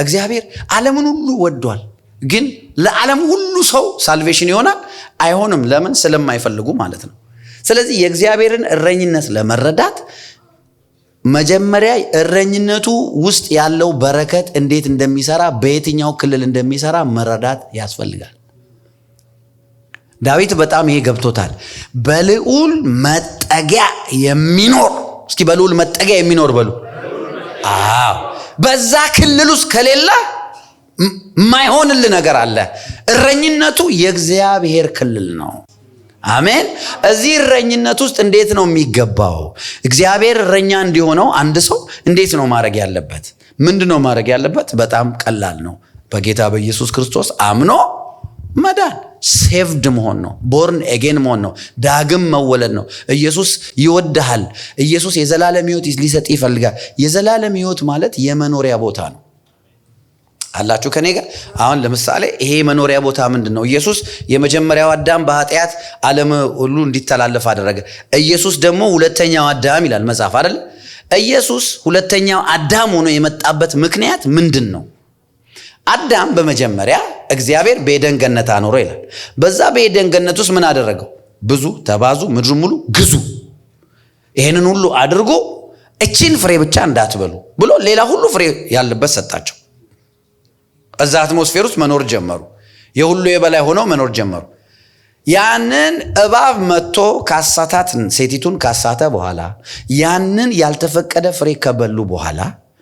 እግዚአብሔር ዓለምን ሁሉ ወዷል። ግን ለዓለም ሁሉ ሰው ሳልቬሽን ይሆናል አይሆንም? ለምን? ስለማይፈልጉ ማለት ነው። ስለዚህ የእግዚአብሔርን እረኝነት ለመረዳት መጀመሪያ እረኝነቱ ውስጥ ያለው በረከት እንዴት እንደሚሰራ፣ በየትኛው ክልል እንደሚሰራ መረዳት ያስፈልጋል። ዳዊት በጣም ይሄ ገብቶታል። በልዑል መጠጊያ የሚኖር፣ እስኪ በልዑል መጠጊያ የሚኖር በሉ። አዎ፣ በዛ ክልል ውስጥ ከሌለ ማይሆንል ነገር አለ። እረኝነቱ የእግዚአብሔር ክልል ነው። አሜን። እዚህ እረኝነት ውስጥ እንዴት ነው የሚገባው? እግዚአብሔር እረኛ እንዲሆነው አንድ ሰው እንዴት ነው ማድረግ ያለበት? ምንድነው ማድረግ ያለበት? በጣም ቀላል ነው። በጌታ በኢየሱስ ክርስቶስ አምኖ መዳን፣ ሴቭድ መሆን ነው። ቦርን ኤጌን መሆን ነው። ዳግም መወለድ ነው። ኢየሱስ ይወድሃል። ኢየሱስ የዘላለም ሕይወት ሊሰጥ ይፈልጋል። የዘላለም ሕይወት ማለት የመኖሪያ ቦታ ነው። አላችሁ ከኔ ጋር? አሁን ለምሳሌ ይሄ መኖሪያ ቦታ ምንድን ነው? ኢየሱስ የመጀመሪያው አዳም በኃጢአት ዓለም ሁሉ እንዲተላለፍ አደረገ። ኢየሱስ ደግሞ ሁለተኛው አዳም ይላል መጽሐፍ አይደል? ኢየሱስ ሁለተኛው አዳም ሆኖ የመጣበት ምክንያት ምንድን ነው? አዳም በመጀመሪያ እግዚአብሔር በኤደን ገነት አኖረው ይላል። በዛ በኤደን ገነት ውስጥ ምን አደረገው? ብዙ ተባዙ፣ ምድር ሙሉ ግዙ፣ ይሄንን ሁሉ አድርጎ እቺን ፍሬ ብቻ እንዳትበሉ ብሎ ሌላ ሁሉ ፍሬ ያለበት ሰጣቸው። እዛ አትሞስፌር ውስጥ መኖር ጀመሩ። የሁሉ የበላይ ሆነው መኖር ጀመሩ። ያንን እባብ መጥቶ ካሳታት፣ ሴቲቱን ካሳተ በኋላ ያንን ያልተፈቀደ ፍሬ ከበሉ በኋላ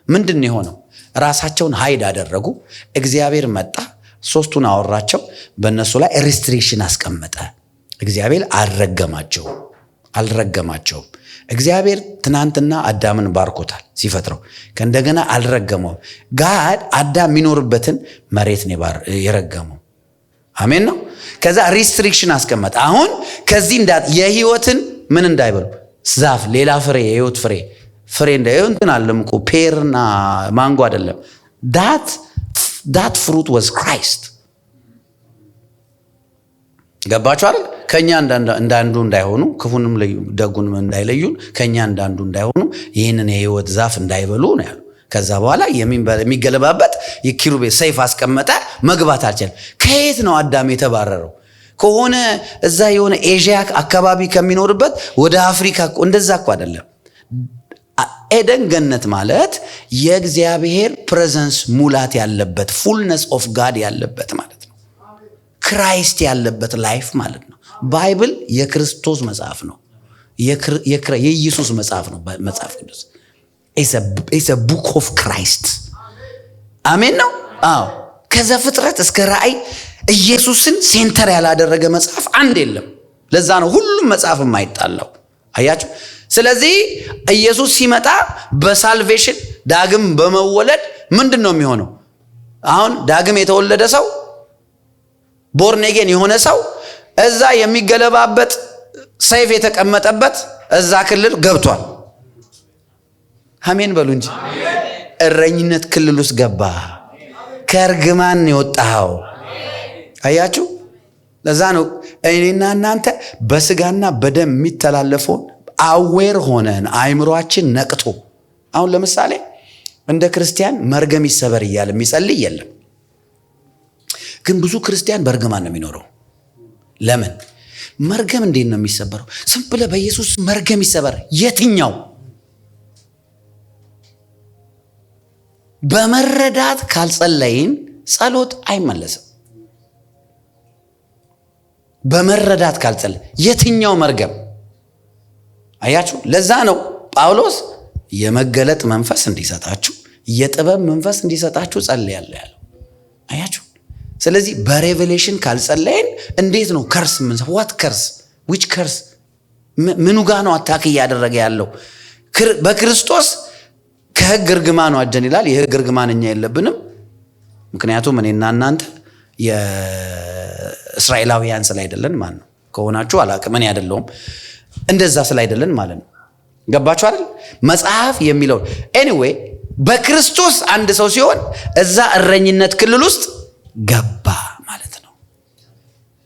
ምንድን የሆነው? ራሳቸውን ሃይድ አደረጉ። እግዚአብሔር መጣ፣ ሶስቱን አወራቸው፣ በእነሱ ላይ ሪስትሪክሽን አስቀመጠ። እግዚአብሔር አልረገማቸውም። እግዚአብሔር ትናንትና አዳምን ባርኮታል ሲፈጥረው፣ ከእንደገና አልረገመውም። ጋድ አዳም የሚኖርበትን መሬት ነው የረገመው። አሜን ነው። ከዛ ሪስትሪክሽን አስቀመጠ። አሁን ከዚህ የህይወትን ምን እንዳይበሉ ዛፍ፣ ሌላ ፍሬ፣ የህይወት ፍሬ እንትን አለም እኮ ፔርና ማንጎ አይደለም። ዳት ፍሩት ወዝ ክራይስት። ገባችሁ አይደል? ከኛ እንዳንዱ እንዳይሆኑ፣ ክፉንም ደጉንም እንዳይለዩን፣ ከኛ እንዳንዱ እንዳይሆኑ ይህንን የህይወት ዛፍ እንዳይበሉ ነው ያለው። ከዛ በኋላ የሚገለባበት የኪሩቤል ሰይፍ አስቀመጠ። መግባት አልቻለም። ከየት ነው አዳም የተባረረው? ከሆነ እዛ የሆነ ኤዥያ አካባቢ ከሚኖርበት ወደ አፍሪካ፣ እንደዛ እኮ አይደለም። ኤደን ገነት ማለት የእግዚአብሔር ፕሬዘንስ ሙላት ያለበት፣ ፉልነስ ኦፍ ጋድ ያለበት ማለት ነው። ክራይስት ያለበት ላይፍ ማለት ነው። ባይብል የክርስቶስ መጽሐፍ ነው። የኢየሱስ መጽሐፍ ነው። መጽሐፍ ቅዱስ ኢትስ አ ቡክ ኦፍ ክራይስት። አሜን ነው። አዎ፣ ከዘፍጥረት እስከ ራእይ ኢየሱስን ሴንተር ያላደረገ መጽሐፍ አንድ የለም። ለዛ ነው ሁሉም መጽሐፍ የማይጣላው። አያችሁ። ስለዚህ ኢየሱስ ሲመጣ በሳልቬሽን ዳግም በመወለድ ምንድን ነው የሚሆነው? አሁን ዳግም የተወለደ ሰው፣ ቦርን አጌን የሆነ ሰው እዛ የሚገለባበት ሰይፍ የተቀመጠበት እዛ ክልል ገብቷል። አሜን በሉ እንጂ። እረኝነት ክልል ውስጥ ገባ። ከእርግማን የወጣው አያችሁ። ለዛ ነው እኔና እናንተ በስጋና በደም የሚተላለፈውን አዌር ሆነን አይምሮአችን ነቅቶ፣ አሁን ለምሳሌ እንደ ክርስቲያን መርገም ይሰበር እያለ የሚጸልይ የለም። ግን ብዙ ክርስቲያን በእርግማን ነው የሚኖረው። ለምን? መርገም እንዴት ነው የሚሰበረው? ዝም ብለህ በኢየሱስ መርገም ይሰበር። የትኛው? በመረዳት ካልጸለይን ጸሎት አይመለስም። በመረዳት ካልጸለይ የትኛው መርገም? አያችሁ። ለዛ ነው ጳውሎስ የመገለጥ መንፈስ እንዲሰጣችሁ፣ የጥበብ መንፈስ እንዲሰጣችሁ ጸልያለሁ ያለው። አያችሁ። ስለዚህ በሬቬሌሽን ካልጸለይን እንዴት ነው ከርስ? ዋት ከርስ? ዊች ከርስ? ምኑ ጋር ነው አታክ እያደረገ ያለው? በክርስቶስ ከሕግ እርግማን ዋጀን ይላል። የሕግ እርግማን እኛ የለብንም። ምክንያቱም እኔና እናንተ የእስራኤላውያን ስላይደለን ማለት ነው። ከሆናችሁ አላቅም፣ እኔ አይደለሁም፣ እንደዛ ስላይደለን ማለት ነው። ገባችሁ አይደል? መጽሐፍ የሚለው ኤኒዌይ በክርስቶስ አንድ ሰው ሲሆን እዛ እረኝነት ክልል ውስጥ ገባ ማለት ነው።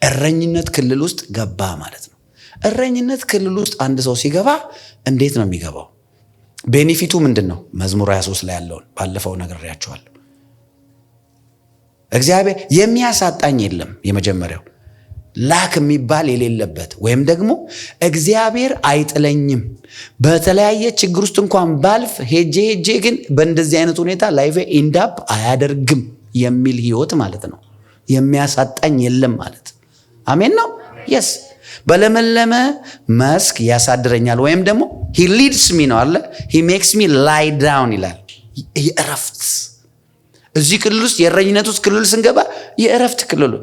እረኝነት ክልል ውስጥ ገባ ማለት ነው። እረኝነት ክልል ውስጥ አንድ ሰው ሲገባ እንዴት ነው የሚገባው? ቤኔፊቱ ምንድን ነው? መዝሙር 23 ላይ ያለውን ባለፈው ነግሬያችኋለሁ። እግዚአብሔር የሚያሳጣኝ የለም። የመጀመሪያው ላክ የሚባል የሌለበት ወይም ደግሞ እግዚአብሔር አይጥለኝም። በተለያየ ችግር ውስጥ እንኳን ባልፍ ሄጄ ግን በእንደዚህ አይነት ሁኔታ ላይፌ ኢንዳፕ አያደርግም የሚል ህይወት ማለት ነው። የሚያሳጣኝ የለም ማለት አሜን ነው። የስ በለመለመ መስክ ያሳድረኛል ወይም ደግሞ he leads me ነው አለ he makes me lie down ይላል። የእረፍት እዚህ ክልል ውስጥ የእረኝነት ውስጥ ክልል ስንገባ የእረፍት ክልል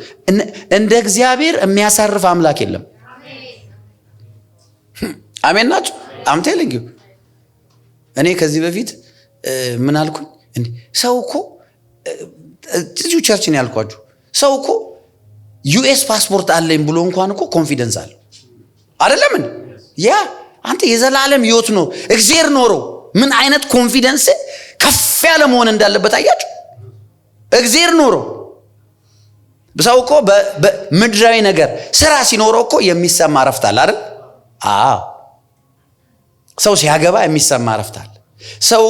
እንደ እግዚአብሔር የሚያሳርፍ አምላክ የለም። አሜን ናችሁ? I'm telling you እኔ ከዚህ በፊት ምን አልኩኝ እንዴ ሰው እኮ እዚሁ ቸርችን ያልኳችሁ ሰው እኮ ዩኤስ ፓስፖርት አለኝ ብሎ እንኳን እኮ ኮንፊደንስ አለው አይደለም እንዴ? ያ አንተ የዘላለም ህይወት ነው እግዚአብሔር ኖሮ ምን አይነት ኮንፊደንስ ከፍ ያለ መሆን እንዳለበት አያችሁ። እግዚአብሔር ኖሮ ሰው እኮ በምድራዊ ነገር ስራ ሲኖረው እኮ የሚሰማ ረፍት አለ አይደል? አዎ ሰው ሲያገባ የሚሰማ ረፍት አለ። ሰው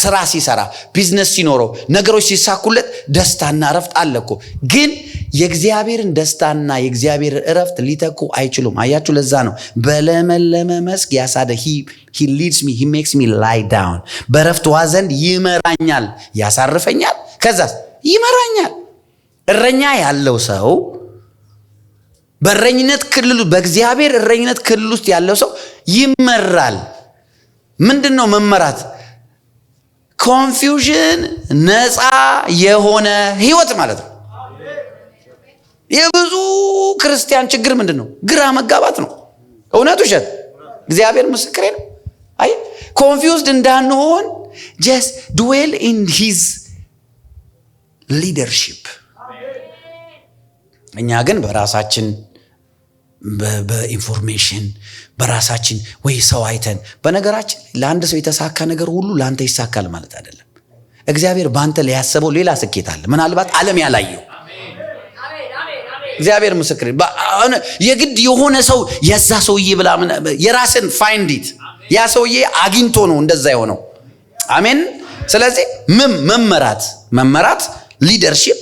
ስራ ሲሰራ ቢዝነስ ሲኖረው ነገሮች ሲሳኩለት ደስታና ረፍት አለ እኮ። ግን የእግዚአብሔርን ደስታና የእግዚአብሔር ረፍት ሊተኩ አይችሉም። አያችሁ ለዛ ነው በለመለመ መስክ ያሳደ he leads me he makes me lie down በረፍት ውኃ ዘንድ ይመራኛል ያሳርፈኛል ከዛስ ይመራኛል። እረኛ ያለው ሰው በእረኝነት ክልል በእግዚአብሔር እረኝነት ክልል ውስጥ ያለው ሰው ይመራል። ምንድነው መመራት? ኮንፊውዥን ነፃ የሆነ ህይወት ማለት ነው። የብዙ ክርስቲያን ችግር ምንድነው? ግራ መጋባት ነው። እውነት ውሸት? እግዚአብሔር ምስክሬ ነው። አይ ኮንፊውዝድ እንዳንሆን just dwell in his leadership። እኛ ግን በራሳችን በኢንፎርሜሽን በራሳችን ወይ ሰው አይተን በነገራችን ለአንድ ሰው የተሳካ ነገር ሁሉ ለአንተ ይሳካል ማለት አይደለም። እግዚአብሔር ባንተ ሊያሰበው ሌላ ስኬት አለ፣ ምናልባት ዓለም ያላየው። እግዚአብሔር ምስክር የግድ የሆነ ሰው የዛ ሰውዬ ብላ የራስን ፋይንድ ኢት ያ ሰውዬ አግኝቶ ነው እንደዛ የሆነው። አሜን። ስለዚህ መመራት ሊደርሺፕ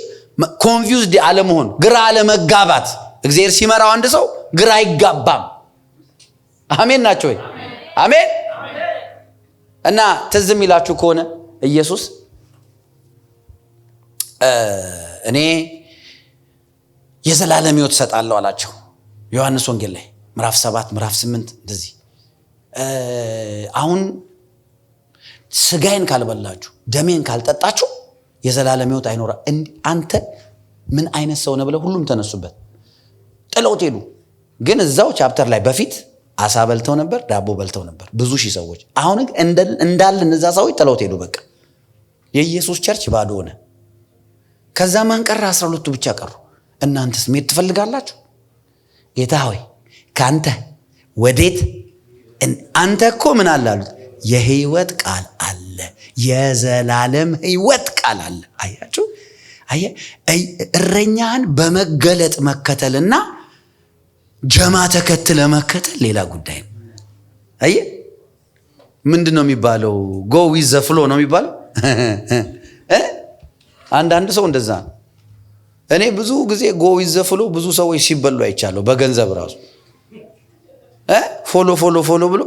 ኮንፊውዝድ አለመሆን፣ ግራ አለመጋባት። እግዚአብሔር ሲመራው አንድ ሰው ግራ አይጋባም። አሜን ናቸው ወይ? አሜን። እና ትዝም ይላችሁ ከሆነ ኢየሱስ እኔ የዘላለም ሕይወት ሰጣለሁ አላቸው። ዮሐንስ ወንጌል ላይ ምዕራፍ 7 ምዕራፍ 8 እንደዚህ አሁን ስጋዬን ካልበላችሁ ደሜን ካልጠጣችሁ የዘላለም ሕይወት አይኖራ። አንተ ምን አይነት ሰው ነህ ብለው ሁሉም ተነሱበት፣ ጥለውት ሄዱ። ግን እዛው ቻፕተር ላይ በፊት አሳ በልተው ነበር፣ ዳቦ በልተው ነበር ብዙ ሺህ ሰዎች። አሁን እንዳለ እነዛ ሰዎች ጥለውት ሄዱ። በቃ የኢየሱስ ቸርች ባዶ ሆነ። ከዛ ማን ቀረ? 12ቱ ብቻ ቀሩ። እናንተስ መሄድ ትፈልጋላችሁ? ጌታ ሆይ ካንተ ወዴት? አንተ እኮ ምን አለ አሉት? የህይወት ቃል አለ፣ የዘላለም ህይወት ቃል አለ። አያችሁ? እረኛን በመገለጥ መከተልና ጀማ ተከትለ መከተል ሌላ ጉዳይ ነው። አየ ምንድነው የሚባለው? ጎ ዊዝ ዘ ፍሎ ነው የሚባለው። አንዳንድ ሰው እንደዛ ነው። እኔ ብዙ ጊዜ ጎ ዊዝ ዘ ፍሎ ብዙ ሰዎች ሲበሉ አይቻለሁ። በገንዘብ ራሱ ፎሎ ብሎ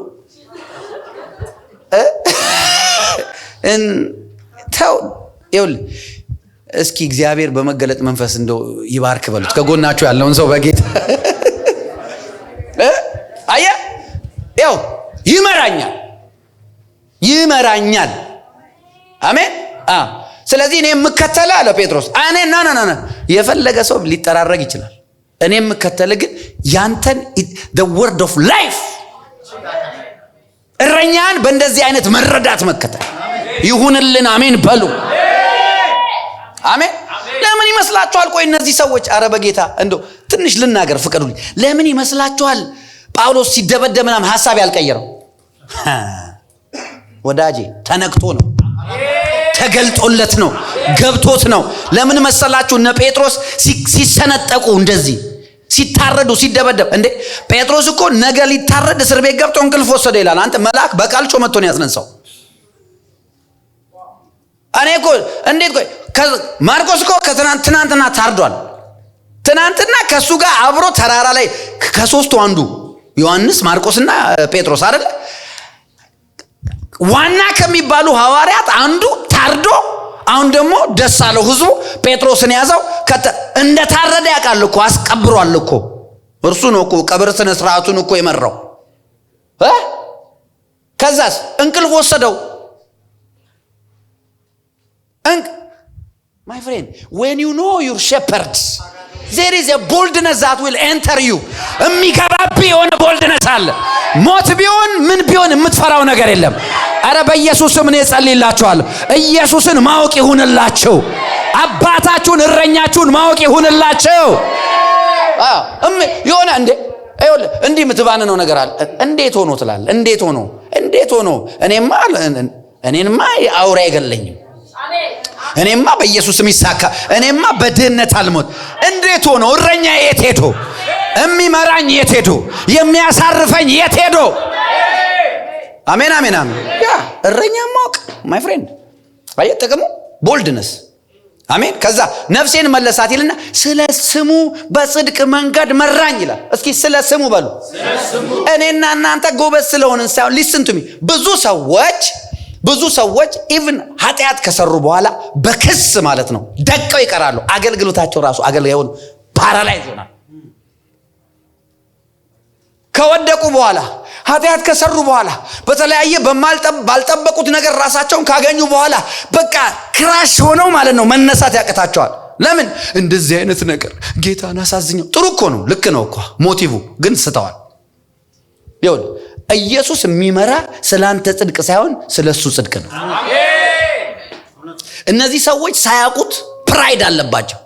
ተው ይኸውልህ። እስኪ እግዚአብሔር በመገለጥ መንፈስ እንደው ይባርክ በሉት ከጎናችሁ ያለውን ሰው በጌታ አየ ያው ይመራኛል። አሜን። ስለዚህ እኔ የምከተለ አለ ጴጥሮስ። እኔ ና የፈለገ ሰው ሊጠራረግ ይችላል። እኔ የምከተለ ግን ያንተን the word of life እረኛን በእንደዚህ አይነት መረዳት መከተል ይሁንልን። አሜን በሉ። አሜን። ለምን ይመስላችኋል? ቆይ እነዚህ ሰዎች አረ በጌታ እንደው ትንሽ ልናገር ፍቀዱልኝ። ለምን ይመስላችኋል ጳውሎስ ሲደበደብ ምናምን ሐሳብ ያልቀየረው? ወዳጄ ተነክቶ ነው፣ ተገልጦለት ነው፣ ገብቶት ነው። ለምን መሰላችሁ? እነ ጴጥሮስ ሲሰነጠቁ እንደዚህ ሲታረዱ ሲደበደብ እንዴ ጴጥሮስ እኮ ነገ ሊታረድ እስር ቤት ገብቶ እንቅልፍ ወሰደ ይላል። አንተ መልአክ በቃልቾ መጥቶ ነው ያስነሳው። እኔ እኮ እንዴት ቆይ ማርቆስ እኮ ትናንትና ታርዷል። ትናንትና ከሱ ጋር አብሮ ተራራ ላይ ከሶስቱ አንዱ ዮሐንስ፣ ማርቆስና ጴጥሮስ አይደል? ዋና ከሚባሉ ሐዋርያት አንዱ ታርዶ አሁን ደግሞ ደስ አለው ህዝቡ። ጴጥሮስን ያዘው። እንደ ታረደ ያውቃል እኮ አስቀብሯል እኮ እርሱ ነው እኮ ቀብር ስነ ስርዓቱን እኮ የመራው። ከዛስ እንቅልፍ ወሰደው። My friend, when you know your shepherds, there is a boldness that will enter you. የሚገባብ የሆነ boldness አለ። ሞት ቢሆን ምን ቢሆን የምትፈራው ነገር የለም። አረ በኢየሱስም እኔ ጸልይላችኋለሁ፣ ኢየሱስን ማወቅ ይሁንላችሁ። አባታችሁን እረኛችሁን ማወቅ ይሁንላችሁ። የሆነ እንዲህ የምትባንነው ነገር አለ። እንዴት ሆኖ ትላለህ? እንዴት ሆኖ እኔንማ አውሬ አይገለኝም። እኔማ በኢየሱስም ይሳካ። እኔማ በድህነት አልሞት። እንዴት ሆኖ? እረኛ የት ሄዶ? የሚመራኝ የት ሄዶ? የሚያሳርፈኝ የት ሄዶ? አሜን አሜን አሜን። ያ እረኛ ማወቅ ማይ ፍሬንድ አየህ ጥቅሙ ቦልድነስ። አሜን። ከዛ ነፍሴን መለሳት ይልና ስለ ስሙ በጽድቅ መንገድ መራኝ ይላል። እስኪ ስለ ስሙ በሉ። እኔና እናንተ ጎበዝ ስለሆንን ሳይሆን ሊስን ቱ ሚ ብዙ ሰዎች ኢቭን ኃጢአት ከሰሩ በኋላ በክስ ማለት ነው ደቀው ይቀራሉ። አገልግሎታቸው ራሱ አገልጋዩን ፓራላይዝ ይሆናል። ከወደቁ በኋላ ኃጢአት ከሰሩ በኋላ በተለያየ ባልጠበቁት ነገር ራሳቸውን ካገኙ በኋላ በቃ ክራሽ ሆነው ማለት ነው መነሳት ያቀታቸዋል። ለምን? እንደዚህ አይነት ነገር ጌታን አሳዝኘው። ጥሩ እኮ ነው፣ ልክ ነው እኮ ሞቲቭ፣ ግን ስተዋል። ይሁን ኢየሱስ የሚመራ ስላንተ ጽድቅ ሳይሆን ስለሱ ጽድቅ ነው። እነዚህ ሰዎች ሳያውቁት ፕራይድ አለባቸው።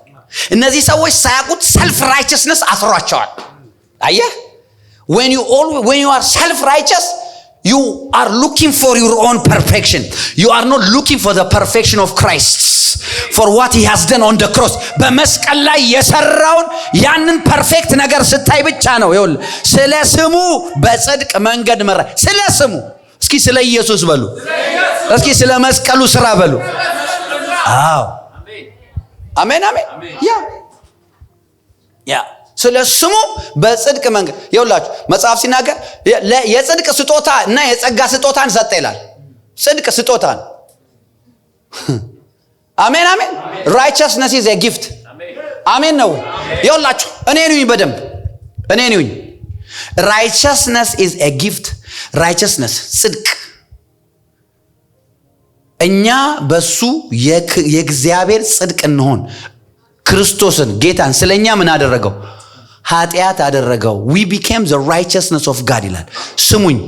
እነዚህ ሰዎች ሳያውቁት ሰልፍ ራይቸስነስ አስሯቸዋል። አየህ when you are self righteous, you are looking for your own perfection. You are not looking for the perfection of Christ, for what he has done on the cross. በመስቀል ላይ የሰራውን ያንን ፐርፌክት ነገር ስታይ ብቻ ነው። ይሁን ስለ ስሙ በጽድቅ መንገድ መራ። ስለ ስሙ እስኪ ስለ ኢየሱስ በሉ። እስኪ ስለ መስቀሉ ስራ በሉ። አዎ አሜን አሜን። ያ ስለ ስሙ በጽድቅ መንገድ ይውላችሁ መጽሐፍ ሲናገር የጽድቅ ስጦታ እና የጸጋ ስጦታን ሰጠ ይላል። ጽድቅ ስጦታን አሜን አሜን። righteousness is a gift። አሜን ነው። ይውላችሁ እኔ ነኝ በደንብ እኔ ነኝ። righteousness is a gift። righteousness ጽድቅ እኛ በሱ የእግዚአብሔር ጽድቅ እንሆን ክርስቶስን ጌታን ስለኛ ምን አደረገው? ኃጢአት አደረገው። we became the righteousness of God ይላል። ስሙኝ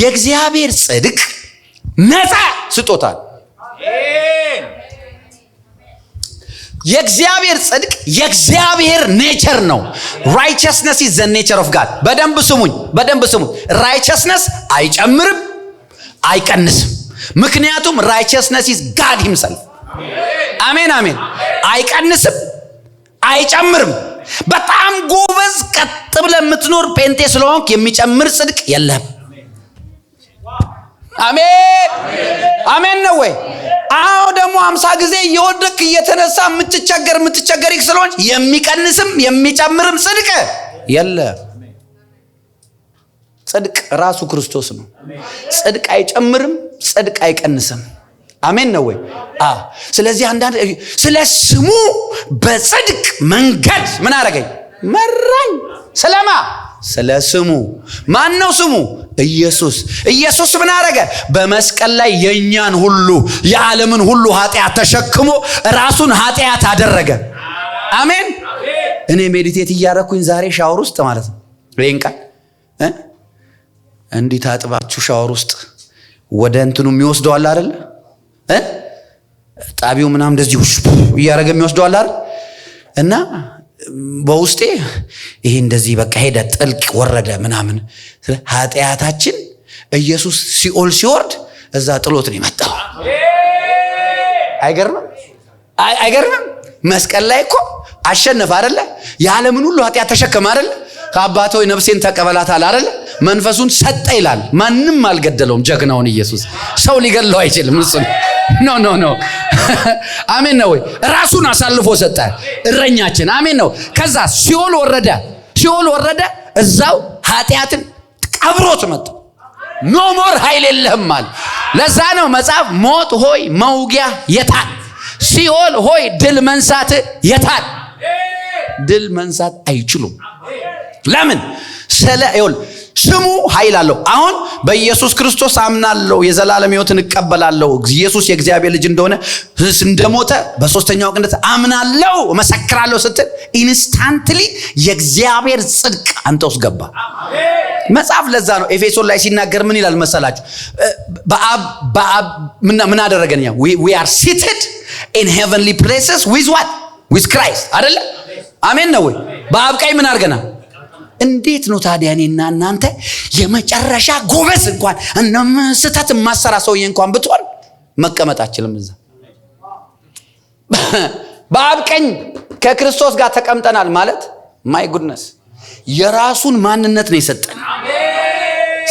የእግዚአብሔር ጽድቅ ነፃ ስጦታ። የእግዚአብሔር ጽድቅ የእግዚአብሔር ኔቸር ነው። righteousness is the nature of God። በደንብ ስሙኝ። righteousness አይጨምርም አይቀንስም። ምክንያቱም righteousness is God himself። አሜን አሜን። አይቀንስም አይጨምርም። በጣም ጎበዝ ቀጥ ብለህ የምትኖር ጴንጤ ስለሆንክ የሚጨምር ጽድቅ የለም። አሜን አሜን ነው ወይ? አዎ ደግሞ 50 ጊዜ እየወደቅ እየተነሳ የምትቸገር ስለሆንክ የሚቀንስም የሚጨምርም ጽድቅ የለም። ጽድቅ ራሱ ክርስቶስ ነው። ጽድቅ አይጨምርም፣ ጽድቅ አይቀንስም። አሜን ነው ወይ? ስለዚህ አንዳንድ ስለ ስሙ በጽድቅ መንገድ ምን አደረገኝ? መራኝ። ስለማ ስለ ስሙ። ማን ነው ስሙ? ኢየሱስ ምን አደረገ? በመስቀል ላይ የኛን ሁሉ የዓለምን ሁሉ ኃጢአት ተሸክሞ ራሱን ኃጢአት አደረገ። አሜን። እኔ ሜዲቴት እያደረኩኝ ዛሬ ሻወር ውስጥ ማለት ነው ይሄን ቃል እንዴት አጥባችሁ ሻወር ውስጥ ወደ እንትኑ የሚወስደው አለ አይደል? ጣቢው ምናም እንደዚህ እያረገ የሚወስደው አለ አይደል? እና በውስጤ ይሄ እንደዚህ በቃ ሄደ ጥልቅ ወረደ ምናምን። ኃጢአታችን ኢየሱስ ሲኦል ሲወርድ እዛ ጥሎት ነው የመጣው። አይገርምም? መስቀል ላይ እኮ አሸነፈ አይደለ? የዓለምን ሁሉ ኃጢአት ተሸከመ አይደለ? ከአባቱ ነፍሴን ተቀበላታል አይደለ? መንፈሱን ሰጠ ይላል። ማንም አልገደለውም ጀግናውን ኢየሱስ። ሰው ሊገድለው አይችልም እሱ ኖ አሜን ነው ወይ? ራሱን አሳልፎ ሰጠ እረኛችን። አሜን ነው። ከዛ ሲኦል ወረደ። እዛው ኃጢአትን ቀብሮት መጣ። ኖ ሞር ኃይል የለህም አለ። ለዛ ነው መጽሐፍ ሞት ሆይ መውጊያ የታል? ሲኦል ሆይ ድል መንሳት የታል? ድል መንሳት አይችሉም። ለምን? ስሙ ኃይል አለው። አሁን በኢየሱስ ክርስቶስ አምናለሁ፣ የዘላለም ሕይወትን እቀበላለሁ፣ ኢየሱስ የእግዚአብሔር ልጅ እንደሆነ እንደሞተ በሶስተኛው ቀን አምናለሁ መሰክራለሁ ስትል ኢንስታንትሊ የእግዚአብሔር ጽድቅ አንተ ውስጥ ገባ። መጽሐፍ ለዛ ነው ኤፌሶን ላይ ሲናገር ምን ይላል መሰላችሁ? በአብ ምን አደረገን? we are seated in heavenly places with Christ አይደለ? አሜን ነው ወይ? በአብ ቀኝ ምን አድርገናል? እንዴት ነው ታዲያ እኔና እናንተ የመጨረሻ ጎበዝ እንኳን ስህተት ማሰራ ሰውዬ እንኳን ብትሆን መቀመጥ አችልም እዛ? በአብ ቀኝ ከክርስቶስ ጋር ተቀምጠናል ማለት ማይ ጉድነስ የራሱን ማንነት ነው የሰጠን።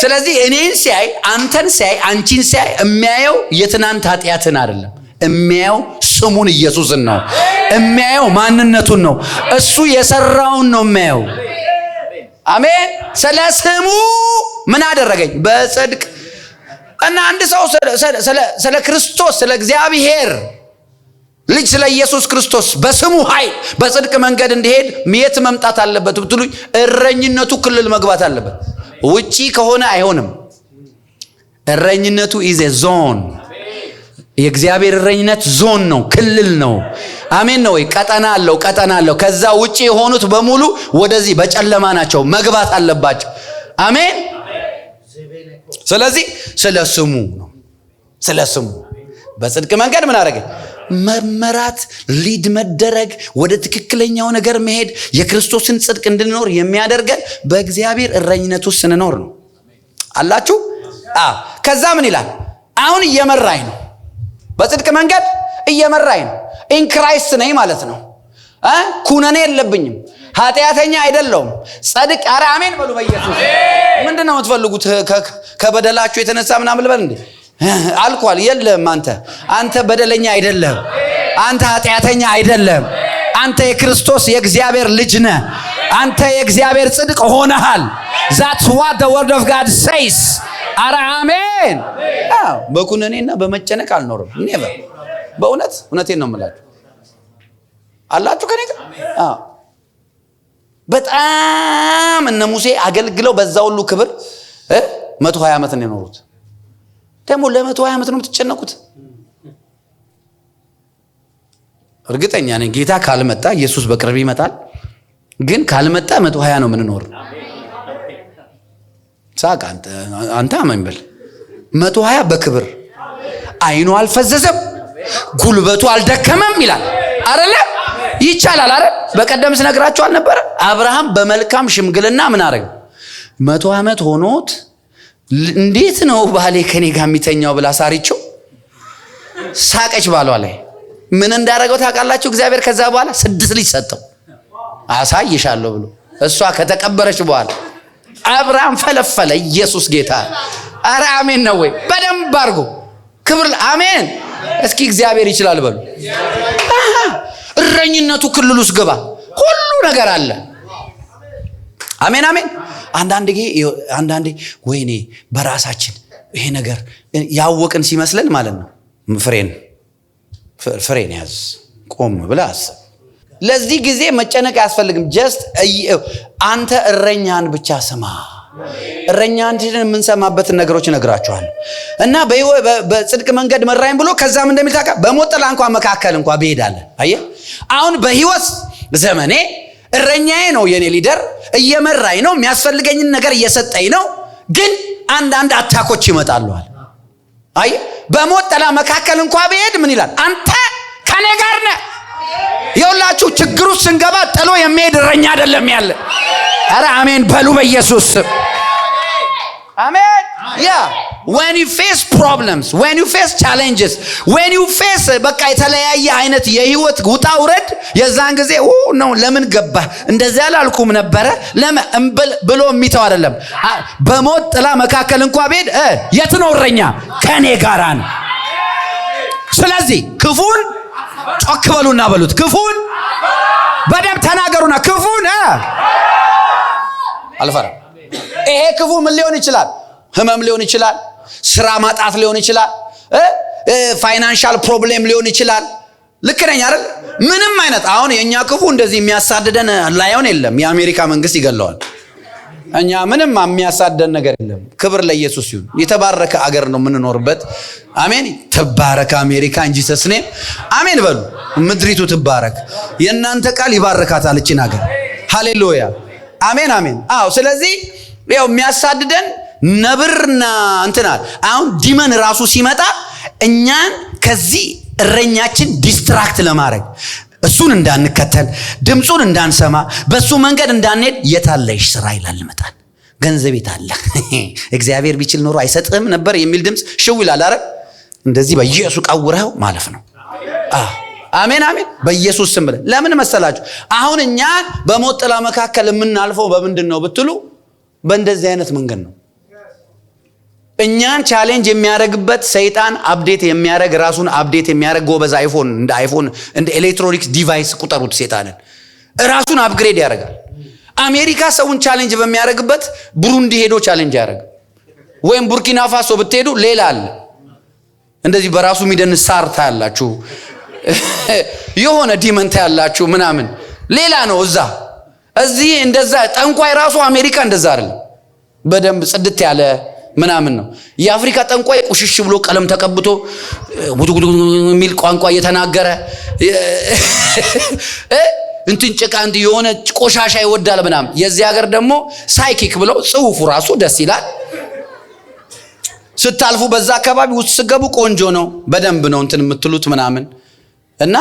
ስለዚህ እኔን ሲያይ፣ አንተን ሲያይ፣ አንቺን ሲያይ የሚያየው የትናንት ኃጢአትን አይደለም፣ የሚያየው ስሙን ኢየሱስን ነው። የሚያየው ማንነቱን ነው። እሱ የሰራውን ነው የሚያየው። አሜን። ስለ ስሙ ምን አደረገኝ? በጽድቅ እና አንድ ሰው ስለ ክርስቶስ ስለ እግዚአብሔር ልጅ ስለ ኢየሱስ ክርስቶስ በስሙ ኃይል በጽድቅ መንገድ እንዲሄድ የት መምጣት አለበት ብትሉኝ፣ እረኝነቱ ክልል መግባት አለበት። ውጪ ከሆነ አይሆንም። እረኝነቱ ኢዝ ዞን። የእግዚአብሔር እረኝነት ዞን ነው፣ ክልል ነው። አሜን ነው ወይ? ቀጠና አለው። ከዛ ውጪ የሆኑት በሙሉ ወደዚህ በጨለማ ናቸው፣ መግባት አለባቸው። አሜን። ስለዚህ ስለ ስሙ ነው። ስለ ስሙ በጽድቅ መንገድ ምን አደረገ? መመራት፣ ሊድ መደረግ፣ ወደ ትክክለኛው ነገር መሄድ፣ የክርስቶስን ጽድቅ እንድንኖር የሚያደርገን በእግዚአብሔር እረኝነት ውስጥ ስንኖር ነው። አላችሁ? ከዛ ምን ይላል? አሁን እየመራኝ ነው፣ በጽድቅ መንገድ እየመራኝ ነው። ኢን ክራይስት ነኝ ማለት ነው። ኩነኔ የለብኝም፣ ኃጢአተኛ አይደለሁም። ጸድቅ። ኧረ አሜን በሉ በኢየሱስ። ምንድነው የምትፈልጉት? ከበደላችሁ የተነሳ ምናምን ልበል እንዴ? አልኳል። የለም አንተ በደለኛ አይደለም፣ አንተ ኃጢአተኛ አይደለም። አንተ የክርስቶስ የእግዚአብሔር ልጅ ነህ። አንተ የእግዚአብሔር ጽድቅ ሆነሃል። that's what the word of God says። ኧረ አሜን። በኩነኔና በመጨነቅ አልኖርም። ኔቨር። እውነቴን ነው የምላችሁ። አላችሁ ከኔ ጋር? በጣም እነ ሙሴ አገልግለው በዛ ሁሉ ክብር 120 ዓመት ነው የኖሩት። ደግሞ ለ120 ዓመት ነው የምትጨነቁት? እርግጠኛ ነኝ ጌታ ካልመጣ፣ ኢየሱስ በቅርብ ይመጣል፣ ግን ካልመጣ 120 ነው የምንኖር። ሳቅ አንተ አመን በል። 120 በክብር አይኑ አልፈዘዘም፣ ጉልበቱ አልደከመም ይላል አይደለ? ይቻላል አይደል? በቀደም ስነግራችሁ አልነበረ? አብርሃም በመልካም ሽምግልና ምን አረገ? 100 ዓመት ሆኖት እንዴት ነው ባሌ ከኔ ጋር የሚተኛው ብላ ሳሪቸው ሳቀች ባሏ ላይ። ምን እንዳደረገው ታውቃላችሁ? እግዚአብሔር ከዛ በኋላ 6 ልጅ ሰጠው። አሳይሻለሁ ብሎ እሷ ከተቀበረች በኋላ አብርሃም ፈለፈለ። ኢየሱስ ጌታ። ኧረ አሜን ነው ወይ? በደንብ አድርጎ ክብር። አሜን። እስኪ እግዚአብሔር ይችላል በሉ። እረኝነቱ ክልል ውስጥ ገባ። ሁሉ ነገር አለ። አሜን አሜን። አንዳንዴ ወይኔ በራሳችን ይሄ ነገር ያወቅን ሲመስለን ማለት ነው። ፍሬን ያዝ፣ ቆም ብለህ አስብ። ለዚህ ጊዜ መጨነቅ አያስፈልግም። ጀስት አንተ እረኛን ብቻ ስማ። እረኛን የምንሰማበትን ነገሮች እነግራችኋለሁ። እና በጽድቅ መንገድ መራኝ ብሎ ከዛም እንደሚል ታውቃ በሞት ጥላ እንኳን መካከል እንኳን ብሄዳለን። አየህ አሁን በህይወት ዘመኔ እረኛዬ ነው የኔ ሊደር፣ እየመራኝ ነው፣ የሚያስፈልገኝን ነገር እየሰጠኝ ነው። ግን አንዳንድ አታኮች ይመጣሉ አለ። አይ በሞት ጥላ መካከል እንኳን ብሄድ ምን ይላል? አንተ ከኔ ጋር ነህ። ይኸውላችሁ ችግሩ ስንገባ ጥሎ የሚሄድ እረኛ አይደለም ያለ። ኧረ አሜን በሉ በኢየሱስ ስም። አሜን። when you face problems, when you face challenges, when you face በቃ የተለያየ አይነት የህይወት ውጣ ውረድ፣ የዛን ጊዜ ነው ለምን ገባ እንደዚህ አላልኩም ነበረ ለምን ብሎ የሚተው አይደለም። በሞት ጥላ መካከል እንኳን ብሄድ የት ነው እረኛ? ከኔ ጋር ነው። ስለዚህ ክፉን ጮክ በሉና በሉት፣ ክፉን በደንብ ተናገሩና ክፉን አልፈራም። ይሄ ክፉ ምን ሊሆን ይችላል? ህመም ሊሆን ይችላል፣ ስራ ማጣት ሊሆን ይችላል፣ ፋይናንሻል ፕሮብሌም ሊሆን ይችላል። ልክ ነኝ አይደል? ምንም አይነት አሁን የኛ ክፉ እንደዚህ የሚያሳድደን ላይሆን የለም። የአሜሪካ መንግስት ይገለዋል። እኛ ምንም የሚያሳደን ነገር የለም። ክብር ለኢየሱስ ይሁን። የተባረከ አገር ነው የምንኖርበት። አሜን። ተባረከ አሜሪካ እንጂ ተስኔ አሜን በሉ። ምድሪቱ ትባረክ። የእናንተ ቃል ይባርካታል እቺን አገር። ሃሌሉያ አሜን አሜን። አዎ ስለዚህ ያው የሚያሳድደን ነብርና እንትናል። አሁን ዲመን ራሱ ሲመጣ እኛን ከዚህ እረኛችን ዲስትራክት ለማድረግ እሱን እንዳንከተል ድምጹን እንዳንሰማ በሱ መንገድ እንዳንሄድ የታለሽ ስራ ይላል ይመጣል። ገንዘብ የታለ እግዚአብሔር ቢችል ኖሮ አይሰጥህም ነበር የሚል ድምጽ ሽው ይላል። አረ እንደዚህ በኢየሱስ ቀውረው ማለፍ ነው። አሜን አሜን። በኢየሱስ ስም ብለን ለምን መሰላችሁ? አሁን እኛ በሞት ጥላ መካከል የምናልፈው በምንድን ነው ብትሉ በእንደዚህ አይነት መንገድ ነው። እኛን ቻሌንጅ የሚያደርግበት ሰይጣን አፕዴት የሚያደርግ ራሱን አፕዴት የሚያደርግ ጎበዝ አይፎን እንደ ኤሌክትሮኒክስ ዲቫይስ ቁጠሩት። ሰይጣንን ራሱን አፕግሬድ ያደርጋል። አሜሪካ ሰውን ቻሌንጅ በሚያደርግበት ብሩንዲ ሄዶ ቻሌንጅ ያደርግ፣ ወይም ቡርኪና ፋሶ ብትሄዱ ሌላ አለ። እንደዚህ በራሱ የሚደንስ ሳር ታያላችሁ፣ የሆነ ዲመንታ ያላችሁ ምናምን ሌላ ነው። እዚህ እንደዛ ጠንቋይ ራሱ አሜሪካ እንደዛ አይደለም። በደንብ ጽድት ያለ ምናምን ነው። የአፍሪካ ጠንቋይ ቁሽሽ ብሎ ቀለም ተቀብቶ ጉድጉድ የሚል ቋንቋ እየተናገረ እንትን ጭቃ እንት የሆነ ቆሻሻ ይወዳል ምናምን። የዚህ ሀገር ደግሞ ሳይኪክ ብለው ጽሁፉ ራሱ ደስ ይላል። ስታልፉ በዛ አካባቢ ውስጥ ስገቡ ቆንጆ ነው፣ በደንብ ነው እንትን የምትሉት ምናምን እና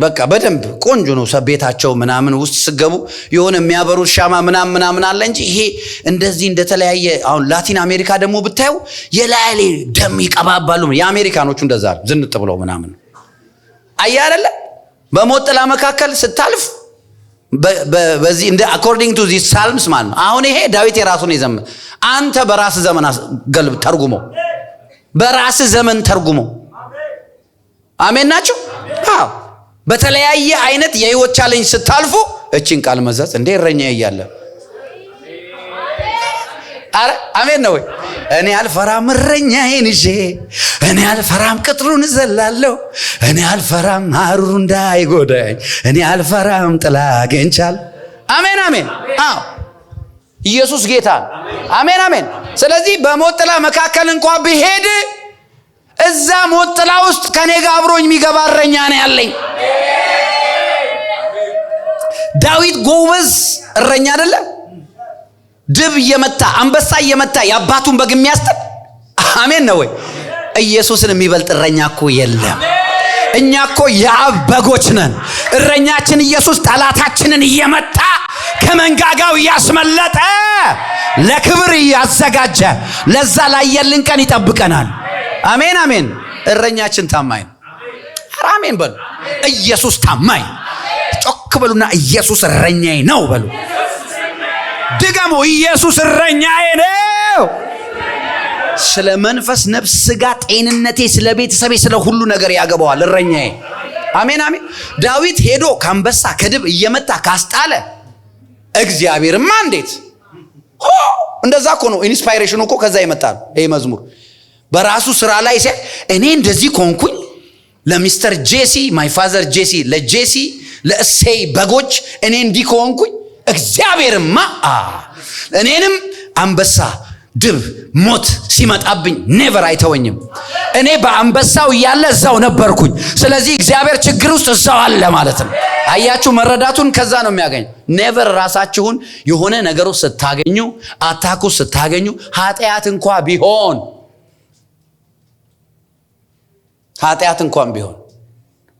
በቃ በደንብ ቆንጆ ነው። ቤታቸው ምናምን ውስጥ ስገቡ የሆነ የሚያበሩት ሻማ ምናምን አለ እንጂ ይሄ እንደዚህ እንደተለያየ። አሁን ላቲን አሜሪካ ደግሞ ብታዩ የላይሌ ደም ይቀባባሉ። የአሜሪካኖቹ እንደዛ ዝንጥ ብለው ምናምን አያ አይደለ? በሞት ጥላ መካከል ስታልፍ በዚህ እንደ አኮርዲንግ ቱ ዚስ ሳልምስ ማለት ነው። አሁን ይሄ ዳዊት የራሱን ይዘም አንተ በራስ ዘመን ገልብ ተርጉሞ በራስ ዘመን ተርጉሞ አሜን ናችሁ። አዎ በተለያየ አይነት የህይወት ቻሌንጅ ስታልፉ እቺን ቃል መዘዝ እንደ እረኛዬ እያለ አረ አሜን ነው ወይ? እኔ አልፈራም እረኛዬን ይዤ፣ እኔ አልፈራም ቅጥሩን ዘላለሁ፣ እኔ አልፈራም ሐሩሩ እንዳይጎዳኝ፣ እኔ አልፈራም ጥላ አግኝቻል። አሜን አሜን። አዎ ኢየሱስ ጌታ አሜን አሜን። ስለዚህ በሞት ጥላ መካከል እንኳን ብሄድ እዛ ሞት ጥላ ውስጥ ከኔ ጋር አብሮኝ የሚገባ እረኛ ነው ያለኝ። ዳዊት ጎበዝ እረኛ አይደለ? ድብ እየመታ አንበሳ እየመታ የአባቱን በግ የሚያስጥል አሜን ነው ወይ? ኢየሱስን የሚበልጥ እረኛ እኮ የለም። እኛ እኮ የአብ በጎች ነን። እረኛችን ኢየሱስ ጠላታችንን እየመታ ከመንጋጋው እያስመለጠ ለክብር እያዘጋጀ ለዛ ላየልን ቀን ይጠብቀናል። አሜን አሜን። እረኛችን ታማኝ ነው። አሜን በሉ። ኢየሱስ ታማኝ። ጮክ በሉና ኢየሱስ እረኛዬ ነው በሉ። ድገሙ። ኢየሱስ እረኛዬ ነው። ስለ መንፈስ፣ ነፍስ፣ ስጋ፣ ጤንነቴ፣ ስለ ቤተሰቤ፣ ስለ ሁሉ ነገር ያገባዋል እረኛዬ። አሜን አሜን። ዳዊት ሄዶ ከአንበሳ ከድብ እየመታ ካስጣለ እግዚአብሔርማ እንዴት እንደዛ እኮ ነው። ኢንስፓይሬሽኑ እኮ ከዛ ይመጣል። ይሄ መዝሙር በራሱ ስራ ላይ ሲያ እኔ እንደዚህ ኮንኩኝ ለሚስተር ጄሲ ማይ ፋዘር ጄሲ ለጄሲ ለእሴይ በጎች እኔ እንዲህ ኮንኩኝ እግዚአብሔርማ እኔንም አንበሳ ድብ ሞት ሲመጣብኝ ኔቨር አይተወኝም። እኔ በአንበሳው እያለ እዛው ነበርኩኝ። ስለዚህ እግዚአብሔር ችግር ውስጥ እዛው አለ ማለት ነው። አያችሁ መረዳቱን ከዛ ነው የሚያገኝ። ኔቨር ራሳችሁን የሆነ ነገር ውስጥ ስታገኙ፣ አታኩ ስታገኙ፣ ኃጢአት እንኳን ቢሆን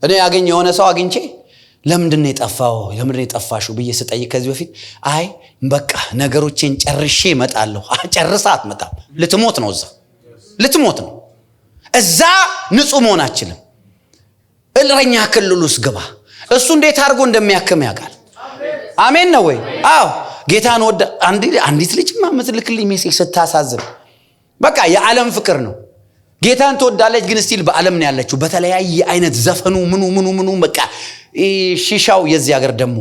እኔ ያገኝ የሆነ ሰው አግኝቼ ለምንድን ነው የጠፋው ለምንድን ነው የጠፋሽው ብዬ ስጠይቅ ከዚህ በፊት አይ በቃ ነገሮችን ጨርሼ እመጣለሁ። ጨርሳ አትመጣም። ልትሞት ነው እዛ ንጹህ መሆን አትችልም። እረኛ ክልል ውስጥ ግባ። እሱ እንዴት አድርጎ እንደሚያክም ያውቃል። አሜን ነው ወይ? አዎ ጌታን ወደ አንዲት ልጅ ምትልክልኝ ሜሴጅ ስታሳዝን በቃ የዓለም ፍቅር ነው። ጌታን ትወዳለች ግን ስቲል በዓለም ነው ያለችው። በተለያየ አይነት ዘፈኑ ምኑ በቃ ሺሻው የዚህ ሀገር ደግሞ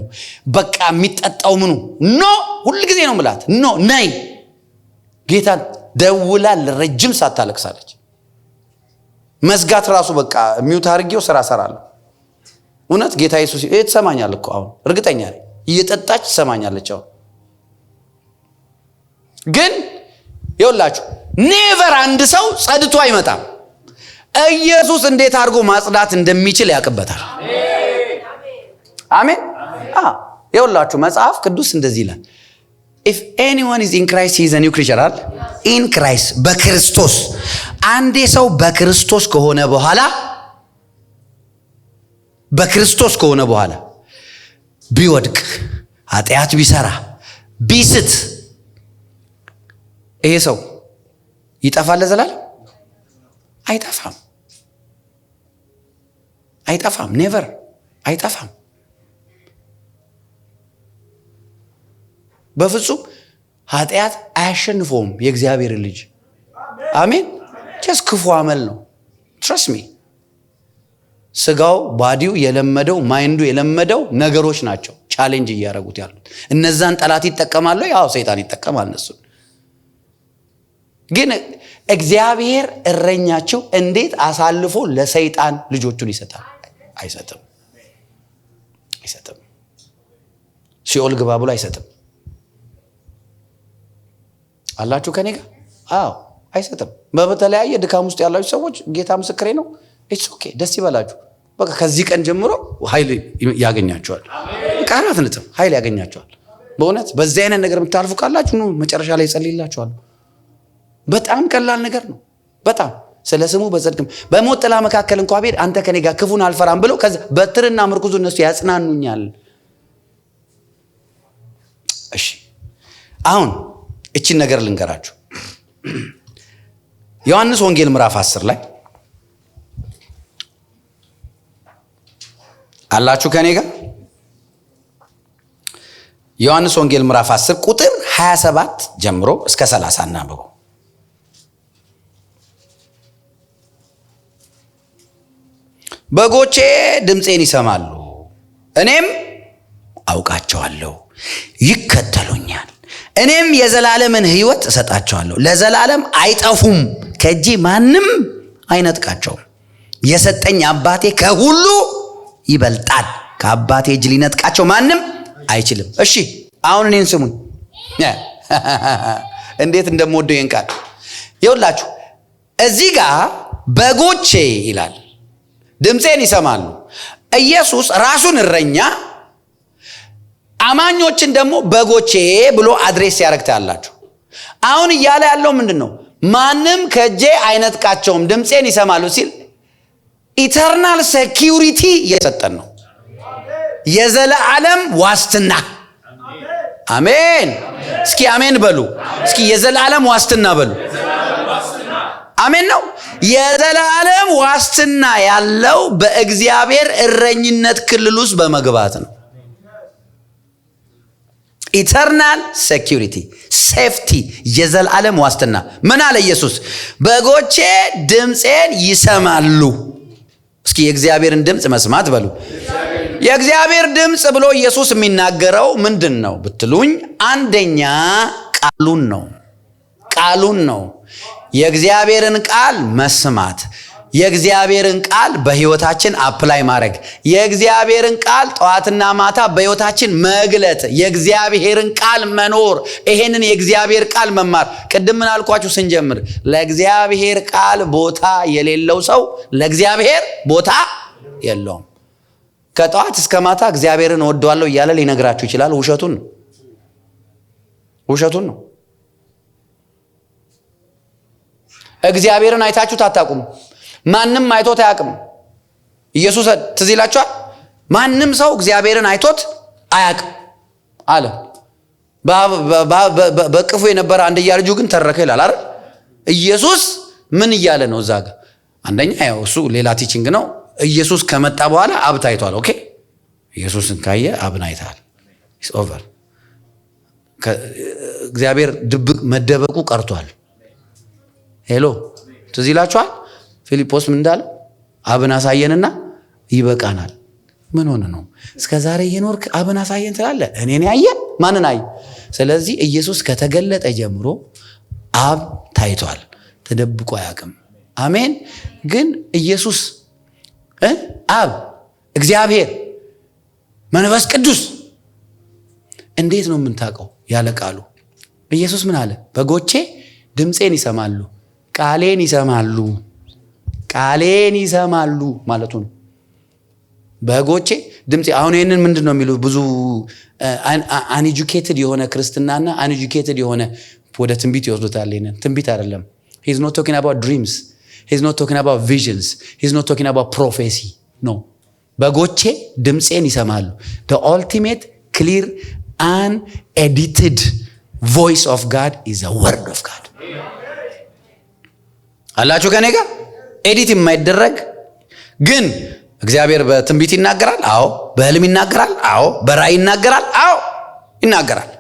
በቃ የሚጠጣው ምኑ ኖ ሁሉ ጊዜ ነው ምላት ኖ ነይ ጌታን ደውላ ለረጅም ሰዓት ታለቅሳለች። መዝጋት ራሱ በቃ ሚውት አድርጌው ስራ ሰራለሁ። እውነት ጌታ ኢየሱስ ትሰማኛለህ እኮ አሁን እርግጠኛ ነኝ እየጠጣች ትሰማኛለች። አሁን ግን ይኸውላችሁ ኔቨር አንድ ሰው ጸድቶ አይመጣም። ኢየሱስ እንዴት አድርጎ ማጽዳት እንደሚችል ያውቅበታል። አሜን። ይኸውላችሁ መጽሐፍ ቅዱስ እንደዚህ ይላል if anyone is in Christ he is a new creature in Christ በክርስቶስ አንዴ ሰው በክርስቶስ ከሆነ በኋላ ቢወድቅ ኃጢአት ቢሰራ ቢስት ይሄ ሰው ይጠፋል ለዘላለም? አይጠፋም ኔቨር አይጠፋም በፍጹም። ኃጢአት አያሸንፈውም የእግዚአብሔር ልጅ። አሜን። ጀስት ክፉ አመል ነው። ትረስት ሚ ስጋው ባዲው የለመደው ማይንዱ የለመደው ነገሮች ናቸው ቻሌንጅ እያደረጉት ያሉት። እነዛን ጠላት ይጠቀማል። ያው ሰይጣን ይጠቀማል እነሱን። ግን እግዚአብሔር እረኛቸው እንዴት አሳልፎ ለሰይጣን ልጆቹን ይሰጣል? አይሰጥም። ሲኦል ግባ ብሎ አይሰጥም። አላችሁ ከኔ ጋር? አይሰጥም። በተለያየ ድካም ውስጥ ያላችሁ ሰዎች ጌታ ምስክሬ ነው። ኢትስ ኦኬ ደስ ይበላችሁ። በቃ ከዚህ ቀን ጀምሮ ኃይል ያገኛቸዋል። ቃላት ንጥም ኃይል ያገኛቸዋል። በእውነት በዚህ አይነት ነገር የምታልፉ ካላችሁ ነው መጨረሻ ላይ ጸልይላችኋለሁ። በጣም ቀላል ነገር ነው። በጣም ስለ ስሙ በጽድቅም በሞት ጥላ መካከል እንኳን ብሄድ አንተ ከኔ ጋር ክፉን አልፈራም ብለው ከዛ በትርና ምርኩዙ እነሱ ያጽናኑኛል። እሺ አሁን እቺን ነገር ልንገራችሁ። ዮሐንስ ወንጌል ምዕራፍ 10 ላይ አላችሁ ከኔ ጋር? ዮሐንስ ወንጌል ምዕራፍ 10 ቁጥር 27 ጀምሮ እስከ 30 እናንብበው። በጎቼ ድምፄን ይሰማሉ፣ እኔም አውቃቸዋለሁ፣ ይከተሉኛል። እኔም የዘላለምን ሕይወት እሰጣቸዋለሁ፣ ለዘላለም አይጠፉም፣ ከእጄ ማንም አይነጥቃቸውም። የሰጠኝ አባቴ ከሁሉ ይበልጣል፣ ከአባቴ እጅ ሊነጥቃቸው ማንም አይችልም። እሺ አሁን እኔን ስሙኝ። እንዴት እንደምወደው ይህን ቃል ይኸውላችሁ። እዚህ ጋር በጎቼ ይላል፣ ድምፄን ይሰማሉ። ኢየሱስ ራሱን እረኛ፣ አማኞችን ደግሞ በጎቼ ብሎ አድሬስ ያደርግታ ያላችሁ። አሁን እያለ ያለው ምንድን ነው? ማንም ከእጄ አይነጥቃቸውም፣ ድምፄን ይሰማሉ ሲል ኢተርናል ሴኪዩሪቲ እየሰጠን ነው። የዘላለም ዋስትና። አሜን። እስኪ አሜን በሉ። እስኪ የዘላለም ዋስትና በሉ። አሜን ነው። የዘላለም ዋስትና ያለው በእግዚአብሔር እረኝነት ክልል ውስጥ በመግባት ነው። ኢተርናል ሴኪዩሪቲ ሴፍቲ፣ የዘላለም ዋስትና። ምን አለ ኢየሱስ? በጎቼ ድምፄን ይሰማሉ። እስኪ የእግዚአብሔርን ድምፅ መስማት በሉ። የእግዚአብሔር ድምፅ ብሎ ኢየሱስ የሚናገረው ምንድን ነው ብትሉኝ፣ አንደኛ ቃሉን ነው። የእግዚአብሔርን ቃል መስማት፣ የእግዚአብሔርን ቃል በህይወታችን አፕላይ ማድረግ፣ የእግዚአብሔርን ቃል ጠዋትና ማታ በህይወታችን መግለጥ፣ የእግዚአብሔርን ቃል መኖር፣ ይሄንን የእግዚአብሔር ቃል መማር። ቅድም ምን አልኳችሁ ስንጀምር? ለእግዚአብሔር ቃል ቦታ የሌለው ሰው ለእግዚአብሔር ቦታ የለውም። ከጠዋት እስከ ማታ እግዚአብሔርን እወደዋለሁ እያለ ሊነግራችሁ ይችላል። ውሸቱን ነው። እግዚአብሔርን አይታችሁት አታውቁም። ማንም አይቶት አያውቅም። ኢየሱስ ትዝ ይላችኋል። ማንም ሰው እግዚአብሔርን አይቶት አያውቅም አለ። በቅፉ የነበረ አንድያ ልጁ ግን ተረከ ይላል አይደል? ኢየሱስ ምን እያለ ነው እዛ ጋር? አንደኛ ያው እሱ ሌላ ቲቺንግ ነው። ኢየሱስ ከመጣ በኋላ አብ ታይቷል። ኦኬ፣ ኢየሱስን ካየ አብን አይታል። ኢትስ ኦቨር። እግዚአብሔር ድብቅ መደበቁ ቀርቷል። ሄሎ ትዝ ይላችኋል። ፊልጶስ ምን እንዳለ? አብን አሳየንና ይበቃናል። ምን ሆነ ነው እስከ ዛሬ እየኖርክ አብን አሳየን ትላለህ? እኔን ያየ ማንን አየ? ስለዚህ ኢየሱስ ከተገለጠ ጀምሮ አብ ታይቷል፣ ተደብቆ አያውቅም። አሜን። ግን ኢየሱስ አብ፣ እግዚአብሔር፣ መንፈስ ቅዱስ እንዴት ነው የምንታውቀው? ያለ ቃሉ። ኢየሱስ ምን አለ? በጎቼ ድምፄን ይሰማሉ፣ ቃሌን ይሰማሉ። ቃሌን ይሰማሉ ማለቱ ነው። በጎቼ ድምፄ። አሁን ይህንን ምንድን ነው የሚሉ ብዙ አንኤጁኬትድ የሆነ ክርስትናና አንኤጁኬትድ የሆነ ወደ ትንቢት ይወስዱታል። ይህንን ትንቢት አይደለም። ሂዝ ኖት ቶኪንግ አባውት ድሪምስ፣ ሂዝ ኖት ቶኪንግ አባውት ቪዥንስ፣ ሂዝ ኖት ቶኪንግ አባውት ፕሮፌሲ ኖ። በጎቼ ድምፄን ይሰማሉ። the ultimate clear unedited voice of God is the word of God። አላችሁ ከኔ ጋር? ኤዲት የማይደረግ ግን እግዚአብሔር በትንቢት ይናገራል። አዎ። በህልም ይናገራል። አዎ። በራእይ ይናገራል። አዎ ይናገራል።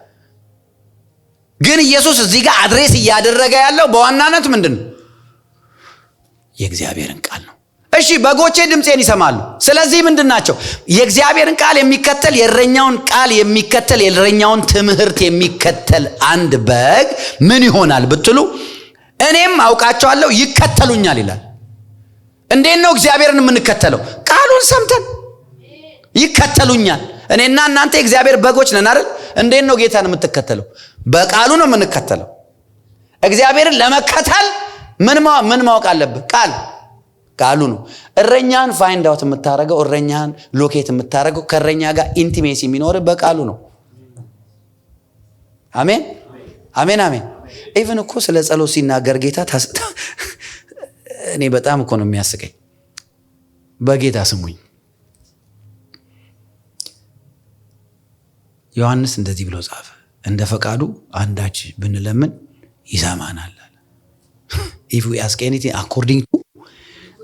ግን ኢየሱስ እዚህ ጋር አድሬስ እያደረገ ያለው በዋናነት ምንድን ነው? የእግዚአብሔርን ቃል ነው። እሺ በጎቼ ድምፄን ይሰማሉ። ስለዚህ ምንድን ናቸው? የእግዚአብሔርን ቃል የሚከተል፣ የእረኛውን ቃል የሚከተል፣ የእረኛውን ትምህርት የሚከተል አንድ በግ ምን ይሆናል ብትሉ እኔም አውቃቸዋለሁ ይከተሉኛል ይላል። እንዴት ነው እግዚአብሔርን የምንከተለው? ቃሉን ሰምተን ይከተሉኛል። እኔና እናንተ የእግዚአብሔር በጎች ነን አይደል? እንዴት ነው ጌታን የምትከተለው? በቃሉ ነው የምንከተለው። እግዚአብሔርን ለመከተል ምን ማወቅ አለብህ? ቃሉ ነው። እረኛን ፋይንድ አውት የምታረገው፣ እረኛን ሎኬት የምታረገው፣ ከእረኛ ጋር ኢንቲሜሲ የሚኖር በቃሉ ነው። አሜን አሜን አሜን። ኢቭን እኮ ስለ ጸሎት ሲናገር ጌታ እኔ በጣም እኮ ነው የሚያስቀኝ። በጌታ ስሙኝ፣ ዮሐንስ እንደዚህ ብሎ ጻፈ፣ እንደ ፈቃዱ አንዳች ብንለምን ይሰማናል። if we ask anything according to,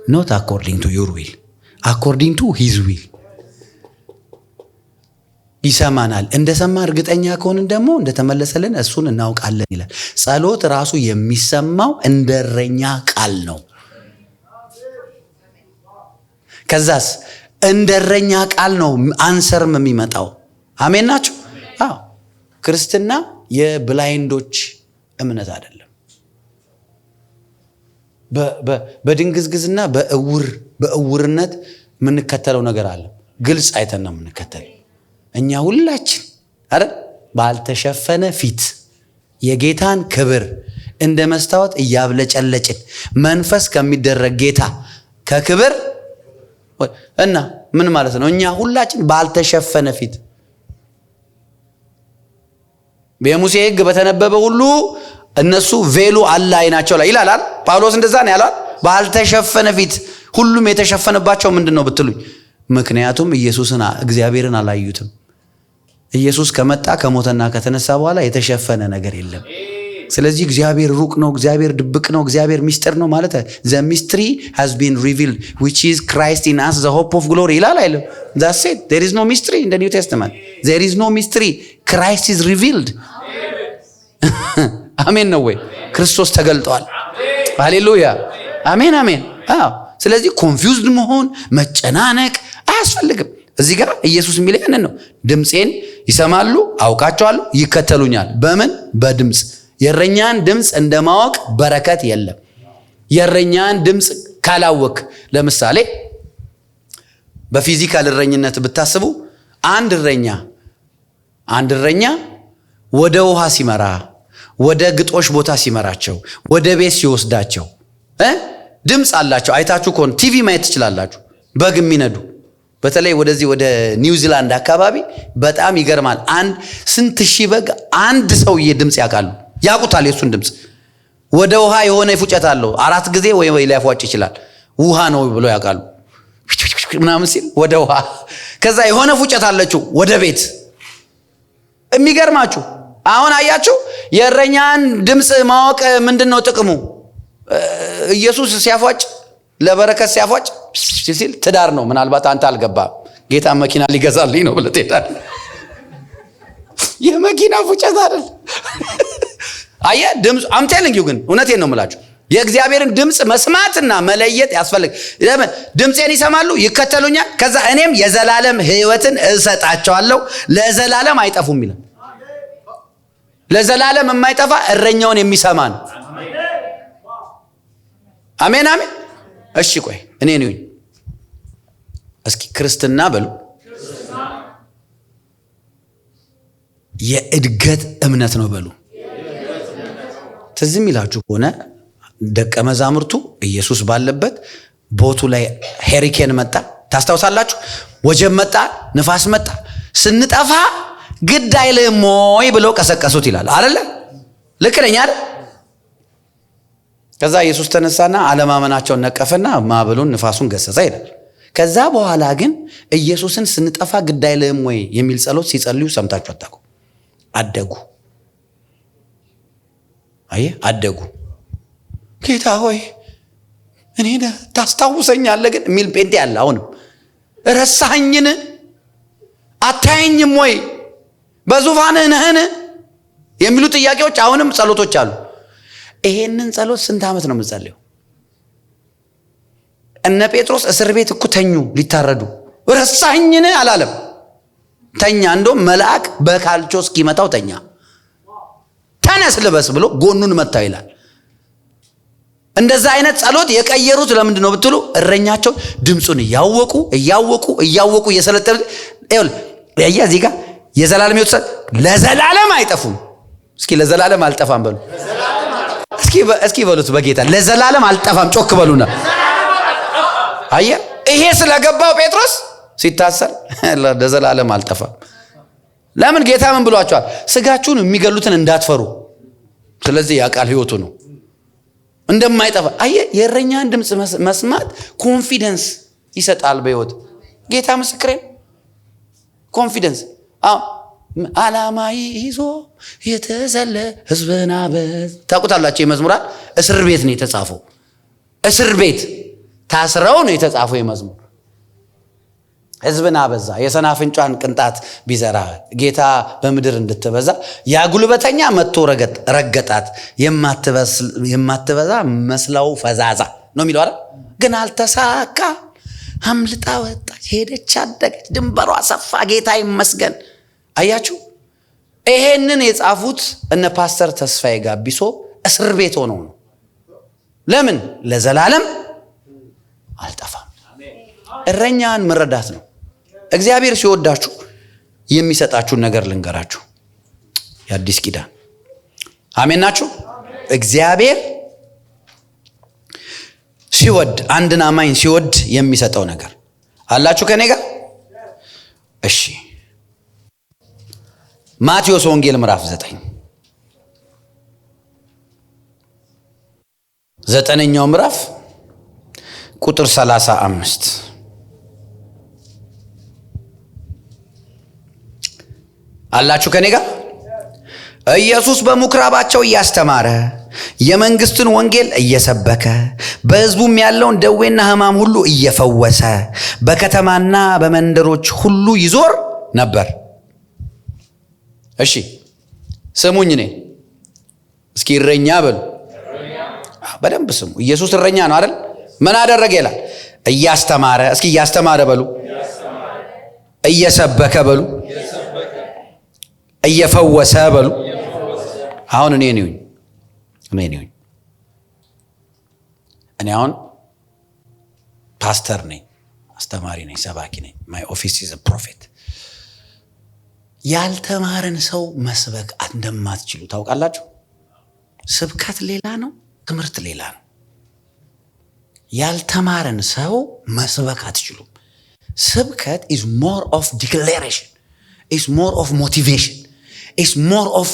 not according to your will, according to his will ይሰማናል። እንደሰማ እርግጠኛ ከሆንን ደግሞ እንደተመለሰልን እሱን እናውቃለን ይላል። ጸሎት ራሱ የሚሰማው እንደረኛ ቃል ነው። ከዛስ እንደረኛ ቃል ነው አንሰርም የሚመጣው። አሜን ናችሁ? አዎ። ክርስትና የብላይንዶች እምነት አይደለም። በድንግዝግዝና በእውርነት የምንከተለው ነገር አለ። ግልጽ አይተን ነው የምንከተለው። እኛ ሁላችን አይደል ባልተሸፈነ ፊት የጌታን ክብር እንደ መስታወት እያብለጨለጭን መንፈስ ከሚደረግ ጌታ ከክብር እና ምን ማለት ነው? እኛ ሁላችን ባልተሸፈነ ፊት በሙሴ ሕግ በተነበበ ሁሉ እነሱ ቬሉ አለ አይናቸው ላይ ይላል። ጳውሎስ እንደዛ ነው ያለው። ባልተሸፈነ ፊት ሁሉም የተሸፈነባቸው ምንድነው ብትሉኝ፣ ምክንያቱም ኢየሱስና እግዚአብሔርን አላዩትም። ኢየሱስ ከመጣ ከሞተና ከተነሳ በኋላ የተሸፈነ ነገር የለም። ስለዚህ እግዚአብሔር ሩቅ ነው፣ እግዚአብሔር ድብቅ ነው፣ እግዚአብሔር ሚስጥር ነው ማለት the mystery has been revealed which is Christ in us the hope of glory ይላል አይደል? that's it. There is no mystery in the New Testament. There is no mystery. Christ is revealed. አሜን ነው ወይ? ክርስቶስ ተገልጧል። ሃሌሉያ አሜን አሜን። አዎ። ስለዚህ ኮንፊውዝድ መሆን መጨናነቅ አያስፈልግም። እዚህ ጋር ኢየሱስ የሚለው ያንን ነው። ድምፄን ይሰማሉ፣ አውቃቸዋለሁ፣ ይከተሉኛል። በምን? በድምፅ። የእረኛን ድምፅ እንደማወቅ በረከት የለም። የእረኛን ድምፅ ካላወቅ፣ ለምሳሌ በፊዚካል እረኝነት ብታስቡ አንድ እረኛ ወደ ውሃ ሲመራ፣ ወደ ግጦሽ ቦታ ሲመራቸው፣ ወደ ቤት ሲወስዳቸው ድምፅ አላቸው። አይታችሁ ከሆነ ቲቪ ማየት ትችላላችሁ። በግ የሚነዱ በተለይ ወደዚህ ወደ ኒውዚላንድ አካባቢ በጣም ይገርማል። ስንት ሺህ በግ አንድ ሰውዬ ድምፅ ያውቁታል። የሱን ድምፅ ወደ ውሃ የሆነ ፉጨት አለው 4 ጊዜ ወይ ሊያፏጭ ይችላል። ውሃ ነው ብሎ ያውቃሉ ምናምን ሲል ወደ ውሃ። ከዛ የሆነ ፉጨት አለችው ወደ ቤት። የሚገርማችሁ አሁን አያችሁ የእረኛን ድምፅ ማወቅ ምንድነው ጥቅሙ? ኢየሱስ ሲያፏጭ ለበረከት ሲያፏጭ ሲል ትዳር ነው። ምናልባት አንተ አልገባም። ጌታ መኪና ሊገዛልኝ ነው ብለህ ትሄዳለህ። የመኪና ፉጨት አይደል? አየህ ድምፅ አምቴልንጊው ግን እውነቴን ነው የምላችሁ። የእግዚአብሔርን ድምፅ መስማትና መለየት ያስፈልግ። ለምን? ድምፄን ይሰማሉ፣ ይከተሉኛል፣ ከዛ እኔም የዘላለም ሕይወትን እሰጣቸዋለሁ፣ ለዘላለም አይጠፉም ይላል። ለዘላለም የማይጠፋ እረኛውን የሚሰማ ነው። አሜን አሜን። እሺ ቆይ እኔ ነኝ እስኪ ክርስትና በሉ የእድገት እምነት ነው በሉ። ትዝም ይላችሁ ከሆነ ደቀ መዛሙርቱ ኢየሱስ ባለበት ቦቱ ላይ ሄሪኬን መጣ፣ ታስታውሳላችሁ? ወጀብ መጣ፣ ንፋስ መጣ፣ ስንጠፋ ግድ አይልም ወይ ብለው ቀሰቀሱት ይላል አይደለ? ልክ ነኝ አይደል? ከዛ ኢየሱስ ተነሳና አለማመናቸውን ነቀፈና ማዕበሉን ንፋሱን ገሰጸ ይላል። ከዛ በኋላ ግን ኢየሱስን ስንጠፋ ግድ አይልም ወይ የሚል ጸሎት ሲጸልዩ ሰምታችሁ አታውቁ? አደጉ። አየ አደጉ። ጌታ ሆይ እኔ ታስታውሰኛለህ ግን የሚል ጴንጤ አለ። አሁንም ረሳኸኝን? አታየኝም ወይ? በዙፋንህ ነህን? የሚሉ ጥያቄዎች አሁንም ጸሎቶች አሉ። ይሄንን ጸሎት ስንት ዓመት ነው የምጸልየው? እነ ጴጥሮስ እስር ቤት እኮ ተኙ ሊታረዱ። ረሳኸኝን አላለም፣ ተኛ። እንደውም መልአክ በካልቾ እስኪመታው ተኛ። ተነስ ልበስ ብሎ ጎኑን መታው ይላል። እንደዛ አይነት ጸሎት የቀየሩት ለምንድን ነው ብትሉ እረኛቸው ድምፁን እያወቁ እየሰለጠኑ ያያ እዚህ ጋር የዘላለም ሕይወት ለዘላለም አይጠፉም። እስኪ ለዘላለም አልጠፋም በሉ። እስኪ በሉት በጌታ ለዘላለም አልጠፋም። ጮክ በሉና አየ ይሄ ስለገባው ጴጥሮስ ሲታሰር ለዘላለም አልጠፋም። ለምን? ጌታ ምን ብሏቸዋል? ስጋችሁን የሚገሉትን እንዳትፈሩ። ስለዚህ ያቃል ሕይወቱ ነው እንደማይጠፋ። አየ የእረኛን ድምፅ መስማት ኮንፊደንስ ይሰጣል በሕይወት። ጌታ ምስክሬን ኮንፊደንስ። ዓላማ ይዞ የተዘለ ሕዝብን አበዝ። ታውቁታላችሁ የመዝሙራል እስር ቤት ነው የተጻፈው። እስር ቤት ታስረው ነው የተጻፈው የመዝሙር። ሕዝብን አበዛ፣ የሰናፍንጯን ቅንጣት ቢዘራ ጌታ በምድር እንድትበዛ ያ ጉልበተኛ መጥቶ ረገጣት፣ የማትበዛ መስላው ፈዛዛ ነው የሚለው አይደል? ግን አልተሳካ፣ አምልጣ ወጣች፣ ሄደች፣ አደገች፣ ድንበሯ ሰፋ፣ ጌታ ይመስገን። አያችሁ፣ ይሄንን የጻፉት እነ ፓስተር ተስፋዬ ጋቢሶ እስር ቤት ሆነው ነው። ለምን? ለዘላለም አልጠፋም። እረኛን መረዳት ነው። እግዚአብሔር ሲወዳችሁ የሚሰጣችሁን ነገር ልንገራችሁ። የአዲስ ኪዳን አሜን ናችሁ? እግዚአብሔር ሲወድ፣ አንድን አማኝ ሲወድ የሚሰጠው ነገር አላችሁ ከኔ ጋር? እሺ ማቴዎስ ወንጌል ምዕራፍ 9ኛው ምዕራፍ ቁጥር 35 አላችሁ ከኔ ጋር? ኢየሱስ በምኩራባቸው እያስተማረ የመንግስትን ወንጌል እየሰበከ በሕዝቡም ያለውን ደዌና ሕማም ሁሉ እየፈወሰ በከተማና በመንደሮች ሁሉ ይዞር ነበር። እሺ ስሙኝ፣ እኔ እስኪ እረኛ በሉ። በደንብ ስሙ። ኢየሱስ እረኛ ነው አይደል? ምን አደረገ ይላል? እያስተማረ። እስኪ እያስተማረ በሉ፣ እየሰበከ በሉ፣ እየፈወሰ በሉ። አሁን እኔ አሁን ፓስተር ነኝ፣ አስተማሪ ነኝ፣ ሰባኪ ነኝ። ማይ ኦፊስ ኢዝ አ ፕሮፌት። ያልተማረን ሰው መስበክ እንደማትችሉ ታውቃላችሁ። ስብከት ሌላ ነው፣ ትምህርት ሌላ ነው። ያልተማረን ሰው መስበክ አትችሉም። ስብከት is more of declaration, is more of motivation, is more of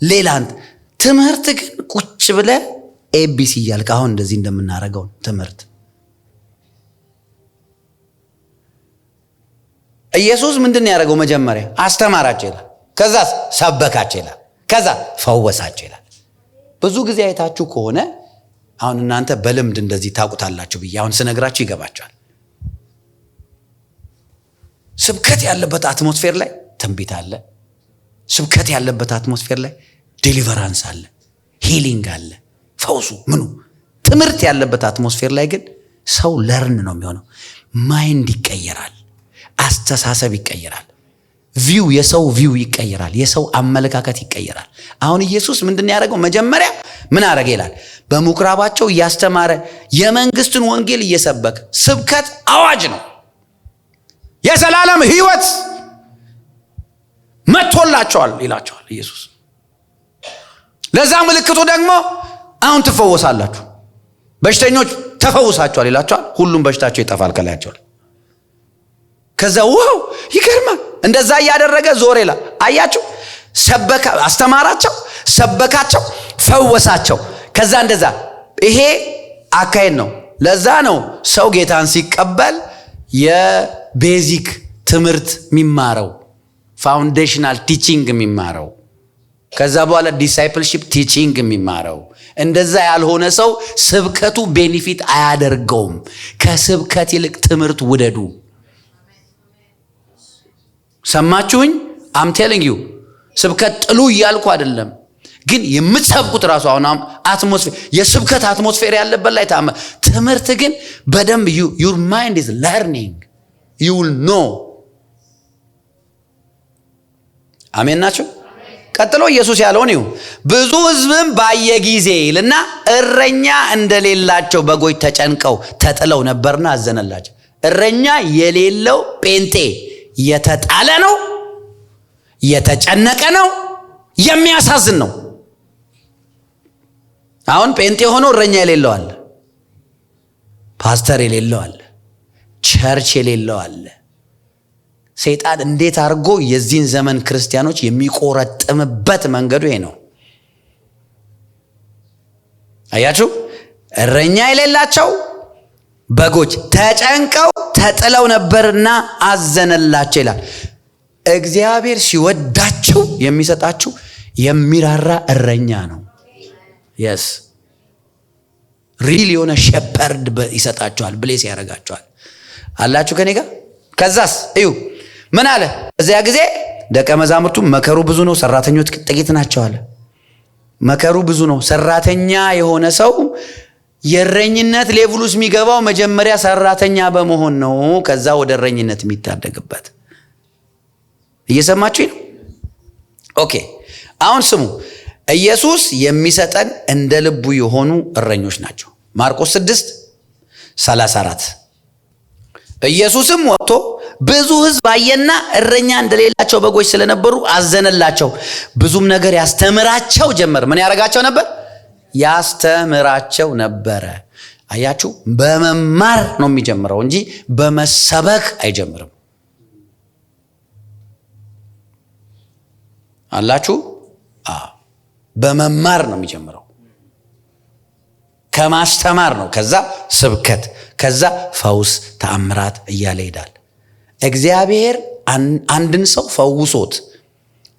ሌላንት። ትምህርት ግን ቁጭ ብለ ኤቢሲ እያልክ አሁን እንደዚህ እንደምናደርገው ትምህርት። ኢየሱስ ምንድን ያደረገው? መጀመሪያ አስተማራቸው ይላል፣ ከዛ ሰበካቸው ይላል፣ ከዛ ፈወሳቸው ይላል። ብዙ ጊዜ አይታችሁ ከሆነ አሁን እናንተ በልምድ እንደዚህ ታውቁታላችሁ ብዬ አሁን ስነግራችሁ ይገባችኋል። ስብከት ያለበት አትሞስፌር ላይ ትንቢት አለ። ስብከት ያለበት አትሞስፌር ላይ ዴሊቨራንስ አለ፣ ሂሊንግ አለ፣ ፈውሱ ምኑ ትምህርት ያለበት አትሞስፌር ላይ ግን ሰው ለርን ነው የሚሆነው። ማይንድ ይቀየራል፣ አስተሳሰብ ይቀየራል፣ የሰው ቪው ይቀየራል፣ የሰው አመለካከት ይቀየራል። አሁን ኢየሱስ ምንድን ያደረገው? መጀመሪያ ምን አደረገ ይላል? በምኩራባቸው እያስተማረ የመንግስትን ወንጌል እየሰበከ፣ ስብከት አዋጅ ነው። የዘላለም ሕይወት መጥቶላቸዋል ይላቸዋል ኢየሱስ። ለዛ ምልክቱ ደግሞ አሁን ትፈወሳላችሁ፣ በሽተኞች ተፈውሳቸዋል ይላቸዋል። ሁሉም በሽታቸው ይጠፋል ከላያቸው። ከዛ ዋው ይገርማል። እንደዛ እያደረገ ዞር ይላል። አያችሁ፣ ሰበካ፣ አስተማራቸው፣ ሰበካቸው፣ ፈወሳቸው። ከዛ እንደዛ ይሄ አካሄድ ነው። ለዛ ነው ሰው ጌታን ሲቀበል የቤዚክ ትምህርት የሚማረው፣ ፋውንዴሽናል ቲቺንግ የሚማረው፣ ከዛ በኋላ ዲሳይፕልሺፕ ቲቺንግ የሚማረው። እንደዛ ያልሆነ ሰው ስብከቱ ቤኒፊት አያደርገውም። ከስብከት ይልቅ ትምህርት ውደዱ። ሰማችሁኝ? አም ቴሊንግ ዩ ስብከት ጥሉ እያልኩ አይደለም፣ ግን የምትሰብኩት ራሱ አሁን አትሞስፌር፣ የስብከት አትሞስፌር ያለበት ላይ ትምህርት ግን በደንብ ዩር ማይንድ ኢዝ ለርኒንግ ዩ ዊል ኖ። አሜን ናቸው። ቀጥሎ ኢየሱስ ያለውን ይሁ ብዙ ሕዝብም ባየ ጊዜ ይልና እረኛ እንደሌላቸው በጎች ተጨንቀው ተጥለው ነበርና አዘነላቸው። እረኛ የሌለው ጴንጤ የተጣለ ነው፣ የተጨነቀ ነው፣ የሚያሳዝን ነው። አሁን ጴንጤ ሆኖ እረኛ የሌለው አለ፣ ፓስተር የሌለው አለ፣ ቸርች የሌለው አለ። ሰይጣን እንዴት አድርጎ የዚህን ዘመን ክርስቲያኖች የሚቆረጥምበት መንገዱ ይሄ ነው። አያችሁ፣ እረኛ የሌላቸው በጎች ተጨንቀው ተጥለው ነበርና አዘነላቸው ይላል። እግዚአብሔር ሲወዳችሁ የሚሰጣችሁ የሚራራ እረኛ ነው። የስ ሪል የሆነ ሸፐርድ ይሰጣችኋል፣ ብሌስ ያደርጋችኋል። አላችሁ ከኔ ጋር? ከዛስ እዩ ምን አለ? በዚያ ጊዜ ደቀ መዛሙርቱ መከሩ ብዙ ነው፣ ሰራተኞች ጥቂት ናቸው አለ። መከሩ ብዙ ነው። ሰራተኛ የሆነ ሰው የእረኝነት ሌቭል ውስጥ የሚገባው መጀመሪያ ሰራተኛ በመሆን ነው። ከዛ ወደ እረኝነት የሚታደግበት። እየሰማችሁ ነው? ኦኬ። አሁን ስሙ። ኢየሱስ የሚሰጠን እንደ ልቡ የሆኑ እረኞች ናቸው። ማርቆስ 6:34 ኢየሱስም ወጥቶ ብዙ ሕዝብ አየና እረኛ እንደሌላቸው በጎች ስለነበሩ አዘነላቸው። ብዙም ነገር ያስተምራቸው ጀመር። ምን ያደርጋቸው ነበር? ያስተምራቸው ነበረ። አያችሁ፣ በመማር ነው የሚጀምረው እንጂ በመሰበክ አይጀምርም። አላችሁ? በመማር ነው የሚጀምረው፣ ከማስተማር ነው። ከዛ ስብከት፣ ከዛ ፈውስ፣ ተአምራት እያለ ይሄዳል። እግዚአብሔር አንድን ሰው ፈውሶት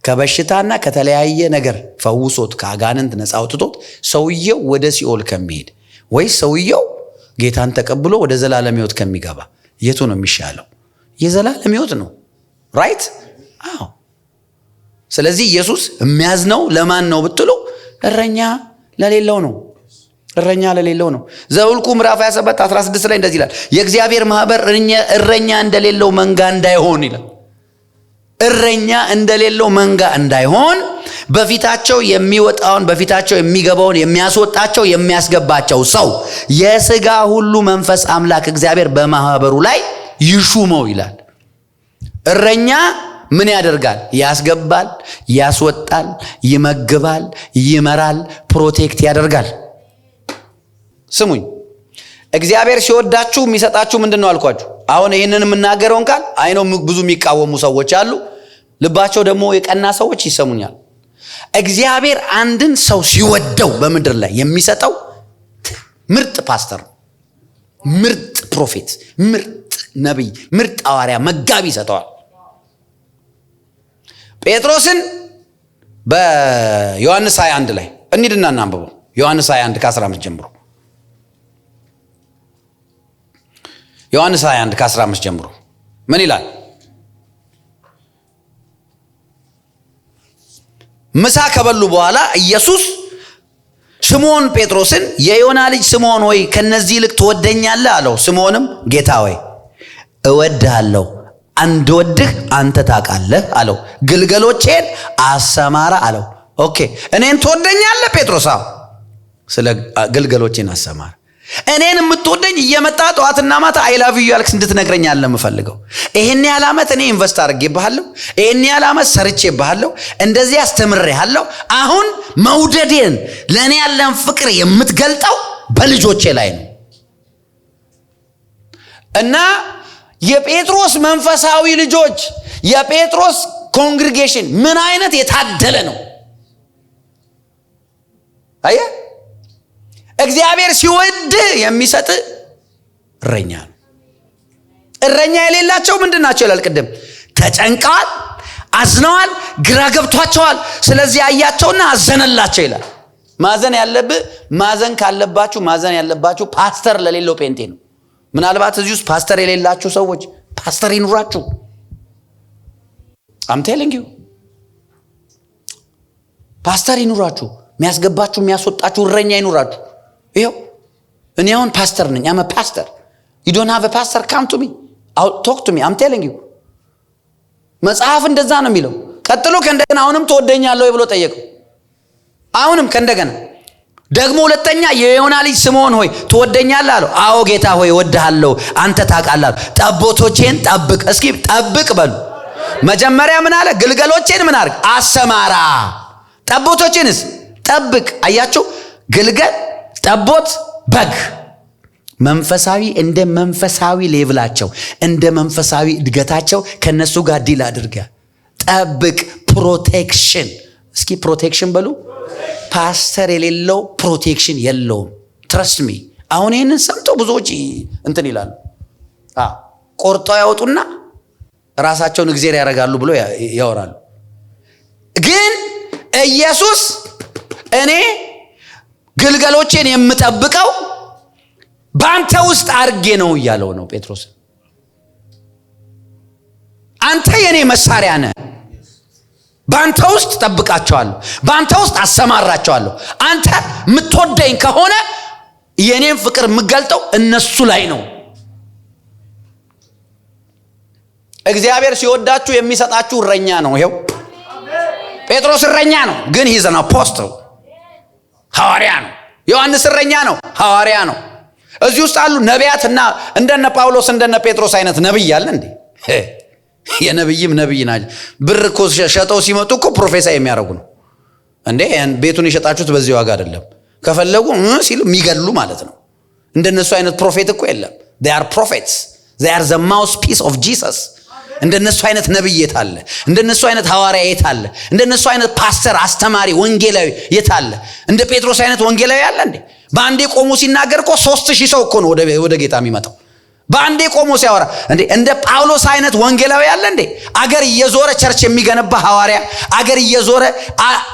ከበሽታና ከተለያየ ነገር ፈውሶት ከአጋንንት ነፃ አውጥቶት ሰውየው ወደ ሲኦል ከሚሄድ ወይ ሰውየው ጌታን ተቀብሎ ወደ ዘላለም ሕይወት ከሚገባ የቱ ነው የሚሻለው? የዘላለም ሕይወት ነው። ራይት? አዎ። ስለዚህ ኢየሱስ የሚያዝነው ለማን ነው ብትሉ እረኛ ለሌለው ነው። እረኛ ለሌለው ነው። ዘኍልቍ ምዕራፍ 27:16 ላይ እንደዚህ ይላል፣ የእግዚአብሔር ማህበር እረኛ እንደሌለው መንጋ እንዳይሆን ይላል። እረኛ እንደሌለው መንጋ እንዳይሆን በፊታቸው የሚወጣውን በፊታቸው የሚገባውን የሚያስወጣቸው የሚያስገባቸው ሰው የሥጋ ሁሉ መንፈስ አምላክ እግዚአብሔር በማህበሩ ላይ ይሹመው ይላል። እረኛ ምን ያደርጋል? ያስገባል፣ ያስወጣል፣ ይመግባል፣ ይመራል፣ ፕሮቴክት ያደርጋል። ስሙኝ፣ እግዚአብሔር ሲወዳችሁ የሚሰጣችሁ ምንድን ነው አልኳችሁ? አሁን ይህንን የምናገረውን ቃል አይኖ ብዙ የሚቃወሙ ሰዎች አሉ። ልባቸው ደግሞ የቀና ሰዎች ይሰሙኛል። እግዚአብሔር አንድን ሰው ሲወደው በምድር ላይ የሚሰጠው ምርጥ ፓስተር፣ ምርጥ ፕሮፌት፣ ምርጥ ነቢይ፣ ምርጥ ሐዋርያ፣ መጋቢ ይሰጠዋል። ጴጥሮስን በዮሐንስ 21 ላይ እንሂድና እናንብበው። ዮሐንስ 21 ከ15 ጀምሮ ዮሐንስ 21 ከ15 ጀምሮ ምን ይላል? ምሳ ከበሉ በኋላ ኢየሱስ ስምዖን ጴጥሮስን የዮና ልጅ ስምዖን ሆይ ከነዚህ ይልቅ ትወደኛለህ አለው። ስምዖንም ጌታ ሆይ እወድሃለሁ፣ እንድወድህ አንተ ታውቃለህ አለው። ግልገሎቼን አሰማራ አለው። ኦኬ እኔን ትወደኛለህ ጴጥሮስ? አዎ። ስለ ግልገሎቼን አሰማራ። እኔን የምትወደኝ እየመጣ ጠዋትና ማታ አይ ላቭ ዩ ያልክስ እንድትነግረኝ አለ የምፈልገው። ይሄን ያህል ዓመት እኔ ኢንቨስት አድርጌብሃለሁ፣ ይሄን ያህል ዓመት ሰርቼብሃለሁ፣ እንደዚህ አስተምሬሃለሁ። አሁን መውደዴን ለእኔ ያለን ፍቅር የምትገልጠው በልጆቼ ላይ ነው። እና የጴጥሮስ መንፈሳዊ ልጆች፣ የጴጥሮስ ኮንግሪጌሽን ምን አይነት የታደለ ነው! አየህ፣ እግዚአብሔር ሲወድ የሚሰጥ እረኛ ነው። እረኛ የሌላቸው ምንድን ናቸው ይላል ቅድም? ተጨንቀዋል፣ አዝነዋል፣ ግራ ገብቷቸዋል። ስለዚህ አያቸውና አዘነላቸው ይላል። ማዘን ያለብህ ማዘን ያለባችሁ ፓስተር ለሌለው ጴንጤ ነው። ምናልባት እዚህ ውስጥ ፓስተር የሌላችሁ ሰዎች ፓስተር ይኑራችሁ። አም ቴሊንግ ዩ ፓስተር ይኑራችሁ። የሚያስገባችሁ የሚያስወጣችሁ እረኛ ይኑራችሁ። ይኸው እኔ አሁን ፓስተር ነኝ። አመ ፓስተር you don't have a pastor come to me talk to me I'm telling you። መጽሐፍ እንደዛ ነው የሚለው። ቀጥሎ ከእንደገና አሁንም ትወደኛለህ ወይ ብሎ ጠየቀው። አሁንም ከእንደገና ደግሞ ሁለተኛ የዮና ልጅ ስምዖን ሆይ ትወደኛለህ አለው። አዎ ጌታ ሆይ እወድሃለሁ፣ አንተ ታውቃለህ። ጠቦቶቼን ጠብቅ። እስኪ ጠብቅ በሉ። መጀመሪያ ምን አለ? ግልገሎቼን ምን አድርግ? አሰማራ። ጠቦቶቼንስ ጠብቅ። አያችሁ፣ ግልገል፣ ጠቦት፣ በግ መንፈሳዊ እንደ መንፈሳዊ ሌቭላቸው እንደ መንፈሳዊ እድገታቸው ከነሱ ጋር ዲል አድርገ ጠብቅ። ፕሮቴክሽን። እስኪ ፕሮቴክሽን በሉ። ፓስተር የሌለው ፕሮቴክሽን የለውም። ትረስት ሚ። አሁን ይህንን ሰምተው ብዙዎች እንትን ይላሉ። ቆርጠው ያወጡና ራሳቸውን እግዚአብሔር ያደርጋሉ ብሎ ያወራሉ። ግን ኢየሱስ እኔ ግልገሎቼን የምጠብቀው በአንተ ውስጥ አድርጌ ነው እያለው ነው ጴጥሮስ። አንተ የኔ መሳሪያ ነህ። በአንተ ውስጥ ጠብቃቸዋለሁ፣ በአንተ ውስጥ አሰማራቸዋለሁ። አንተ የምትወደኝ ከሆነ የኔን ፍቅር የምገልጠው እነሱ ላይ ነው። እግዚአብሔር ሲወዳችሁ የሚሰጣችሁ እረኛ ነው። ይሄው ጴጥሮስ እረኛ ነው፣ ግን ሂዝ አን አፖስትል ሐዋርያ ነው። ዮሐንስ እረኛ ነው፣ ሐዋርያ ነው። እዚህ ውስጥ አሉ ነቢያትና እንደነ ጳውሎስ እንደነ ጴጥሮስ አይነት ነብይ አለ እንዴ? የነብይም ነብይ ናቸው። ብር እኮ ሸጠው ሲመጡ እኮ ፕሮፌሰር የሚያደርጉ ነው እንዴ? ቤቱን የሸጣችሁት በዚህ ዋጋ አይደለም፣ ከፈለጉ ሲሉ የሚገሉ ማለት ነው። እንደነሱ አይነት ፕሮፌት እኮ የለም። they are prophets, they are the mouthpiece of Jesus። እንደነሱ አይነት ነብይ የት አለ? እንደነሱ አይነት ሐዋርያ የት አለ? እንደነሱ አይነት ፓስተር፣ አስተማሪ፣ ወንጌላዊ የት አለ? እንደ ጴጥሮስ አይነት ወንጌላዊ አለ እንዴ? በአንዴ ቆሞ ሲናገር እኮ 3000 ሰው እኮ ነው ወደ ጌታ የሚመጣው። በአንዴ ቆሞ ሲያወራ እንዴ! እንደ ጳውሎስ አይነት ወንጌላዊ አለ እንዴ? አገር እየዞረ ቸርች የሚገነባ ሐዋርያ፣ አገር እየዞረ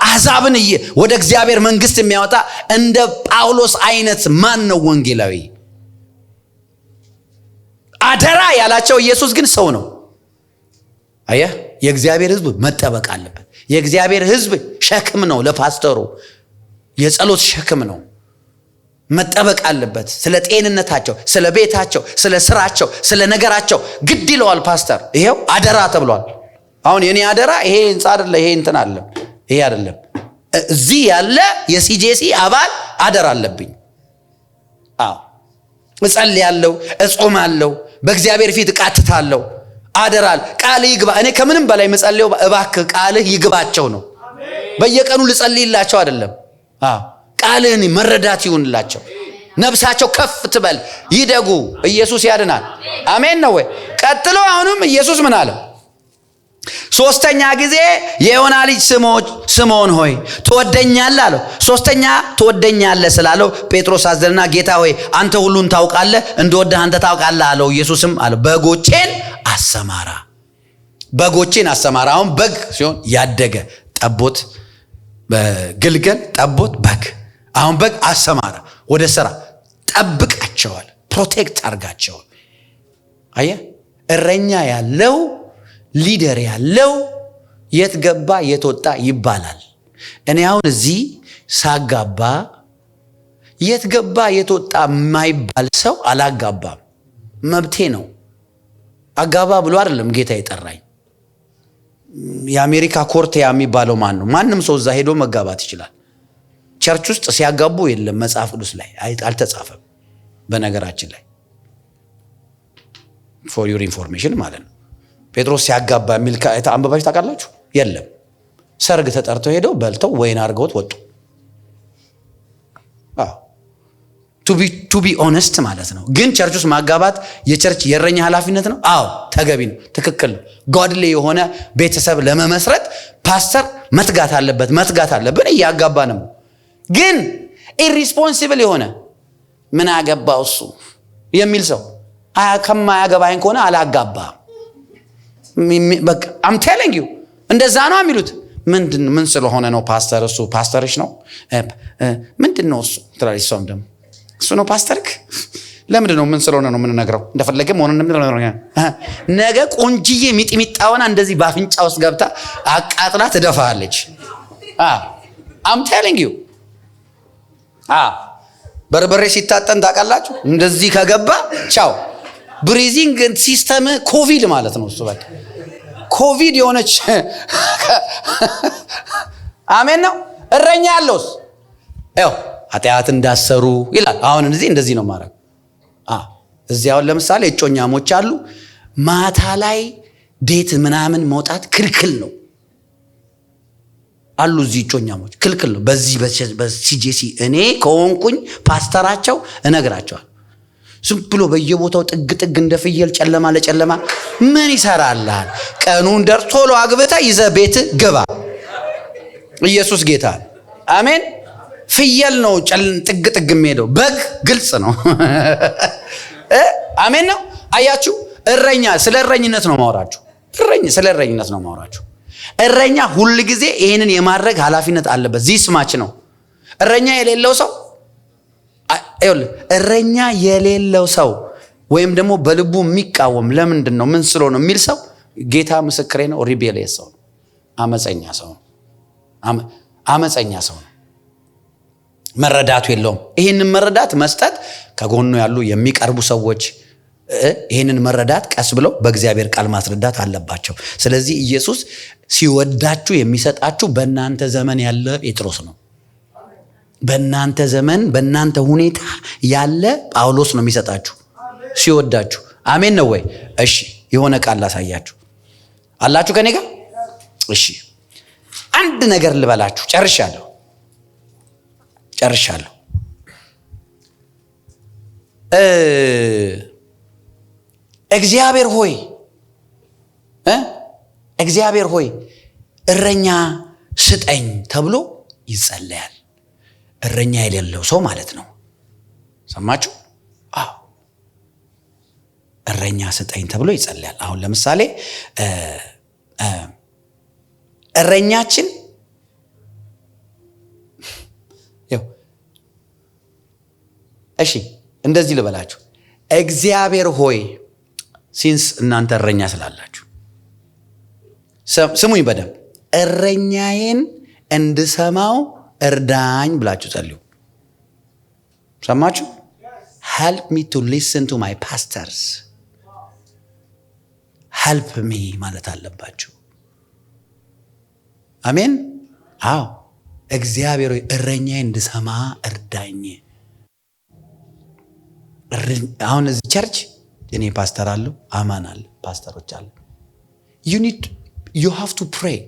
አሕዛብን ወደ እግዚአብሔር መንግስት የሚያወጣ እንደ ጳውሎስ አይነት ማን ነው ወንጌላዊ? አደራ ያላቸው ኢየሱስ ግን ሰው ነው። አየህ፣ የእግዚአብሔር ሕዝብ መጠበቅ አለበት። የእግዚአብሔር ሕዝብ ሸክም ነው ለፓስተሩ፣ የጸሎት ሸክም ነው፣ መጠበቅ አለበት። ስለ ጤንነታቸው፣ ስለ ቤታቸው፣ ስለ ስራቸው፣ ስለ ነገራቸው ግድ ይለዋል ፓስተር። ይሄው አደራ ተብሏል። አሁን የኔ አደራ ይሄ ህንጻ አይደለ፣ ይሄ እንትን አለ፣ ይሄ አይደለም። እዚህ ያለ የሲጄሲ አባል አደራ አለብኝ። አዎ እጸልያለሁ፣ እጾማለሁ፣ በእግዚአብሔር ፊት እቃትታለሁ። አደራል ቃልህ ይግባ። እኔ ከምንም በላይ መጸለየው እባክህ ቃልህ ይግባቸው ነው። በየቀኑ ልጸልይላቸው አይደለም። ቃልህን መረዳት ይሁንላቸው። ነፍሳቸው ከፍ ትበል፣ ይደጉ። ኢየሱስ ያድናል። አሜን ነው ወይ? ቀጥሎ አሁንም ኢየሱስ ምን አለ? ሶስተኛ ጊዜ የዮና ልጅ ስምዖን ሆይ ትወደኛለህ አለው። ሶስተኛ ትወደኛለህ ስላለው ጴጥሮስ አዘነና ጌታ ሆይ አንተ ሁሉን ታውቃለህ፣ እንደወደህ አንተ ታውቃለህ አለው። ኢየሱስም አለ በጎቼን አሰማራ። በጎቼን አሰማራ። አሁን በግ ሲሆን ያደገ ጠቦት፣ ግልገል፣ ጠቦት፣ በግ። አሁን በግ አሰማራ፣ ወደ ስራ ጠብቃቸዋል፣ ፕሮቴክት አርጋቸዋል። አየህ፣ እረኛ ያለው ሊደር ያለው የት ገባ የት ወጣ ይባላል። እኔ አሁን እዚህ ሳጋባ የት ገባ የት ወጣ የማይባል ሰው አላጋባም። መብቴ ነው። አጋባ ብሎ አይደለም ጌታ የጠራኝ። የአሜሪካ ኮርት የሚባለው ማን ነው? ማንም ሰው እዛ ሄዶ መጋባት ይችላል። ቸርች ውስጥ ሲያጋቡ የለም መጽሐፍ ቅዱስ ላይ አልተጻፈም። በነገራችን ላይ for your information ማለት ነው። ጴጥሮስ ሲያጋባ የሚል አንብባችሁ ታውቃላችሁ? የለም። ሰርግ ተጠርተው ሄደው በልተው ወይን አድርገውት ወጡ። ቱ ቢ ኦነስት ማለት ነው። ግን ቸርች ውስጥ ማጋባት የቸርች የእረኛ ኃላፊነት ነው። አዎ ተገቢ ነው፣ ትክክል ነው። ጎድሌ የሆነ ቤተሰብ ለመመስረት ፓስተር መትጋት አለብን። እያጋባንም ግን ኢሪስፖንሲብል የሆነ ምን አገባው እሱ የሚል ሰው ከማያገባኝ ከሆነ አላጋባም። በቃ አም ቴሊንግ ዩ እንደዛ ነው የሚሉት። ምን ስለሆነ ነው ፓስተር? እሱ ፓስተርሽ ነው ምንድን ነው እሱ ትላለች። እሷም ደግሞ እሱ ነው ፓስተርክ? ለምንድን ነው? ምን ስለሆነ ነው የምንነግረው? እንደፈለገ ሆነ ነገ ቆንጅዬ ሚጥሚጣውና እንደዚህ በአፍንጫ ውስጥ ገብታ አቃጥላ ትደፋለች። አም ቴሊንግ ዩ በርበሬ ሲታጠን ታውቃላችሁ? እንደዚህ ከገባ ቻው። ብሪዚንግ ሲስተም ኮቪድ ማለት ነው እሱ። በቃ ኮቪድ የሆነች አሜን ነው። እረኛ ያለውስ ያው ኃጢአት እንዳሰሩ ይላል። አሁን እንደዚህ ነው ማድረግ። እዚህ አሁን ለምሳሌ እጮኛሞች አሉ። ማታ ላይ ዴት ምናምን መውጣት ክልክል ነው አሉ። እዚህ እጮኛሞች ክልክል ነው። በሲጄሲ እኔ ከሆንኩኝ ፓስተራቸው እነግራቸዋል። ዝም ብሎ በየቦታው ጥግ እንደ ፍየል ጨለማ ለጨለማ ምን ይሰራልሃል? ቀኑን ደርሶ ቶሎ አግብተህ ይዘህ ቤት ግባ። ኢየሱስ ጌታ አሜን። ፍየል ነው ጥግ የሚሄደው፣ በግ ግልጽ ነው። አሜን ነው። አያችሁ፣ እረኛ ስለ እረኝነት ነው ማወራችሁ። ስለ እረኝነት ነው ማወራችሁ። እረኛ ሁል ጊዜ ይሄንን የማድረግ ኃላፊነት አለበት። ዚስ ማች ነው። እረኛ የሌለው ሰው ወይም ደግሞ በልቡ የሚቃወም ለምንድን ነው ምን ስለሆነ የሚል ሰው ጌታ ምስክሬ ነው፣ ሪቤሊየስ ሰው ነው፣ አመፀኛ ሰው ነው። መረዳቱ የለውም። ይህንን መረዳት መስጠት ከጎኑ ያሉ የሚቀርቡ ሰዎች ይህንን መረዳት ቀስ ብለው በእግዚአብሔር ቃል ማስረዳት አለባቸው። ስለዚህ ኢየሱስ ሲወዳችሁ የሚሰጣችሁ በእናንተ ዘመን ያለ ጴጥሮስ ነው። በእናንተ ዘመን በእናንተ ሁኔታ ያለ ጳውሎስ ነው የሚሰጣችሁ ሲወዳችሁ። አሜን ነው ወይ? እሺ፣ የሆነ ቃል ላሳያችሁ። አላችሁ ከኔ ጋር? እሺ፣ አንድ ነገር ልበላችሁ። ጨርሻለሁ። እግዚአብሔር ሆይ እረኛ ስጠኝ ተብሎ ይጸለያል። እረኛ የሌለው ሰው ማለት ነው። ሰማችሁ? እረኛ ስጠኝ ተብሎ ይጸለያል። አሁን ለምሳሌ እረኛችን እሺ፣ እንደዚህ ልበላችሁ። እግዚአብሔር ሆይ ሲንስ እናንተ እረኛ ስላላችሁ ስሙኝ በደንብ። እረኛዬን እንድሰማው እርዳኝ ብላችሁ ጸልዩ። ሰማችሁ? help me to listen to my pastors. help me ማለት አለባችሁ። አሜን። አዎ፣ እግዚአብሔር ሆይ እረኛዬን እንድሰማ እርዳኝ። አሁን እዚህ ቸርች እኔ ፓስተር አለው፣ አማን አለ፣ ፓስተሮች አለ። you have to pray።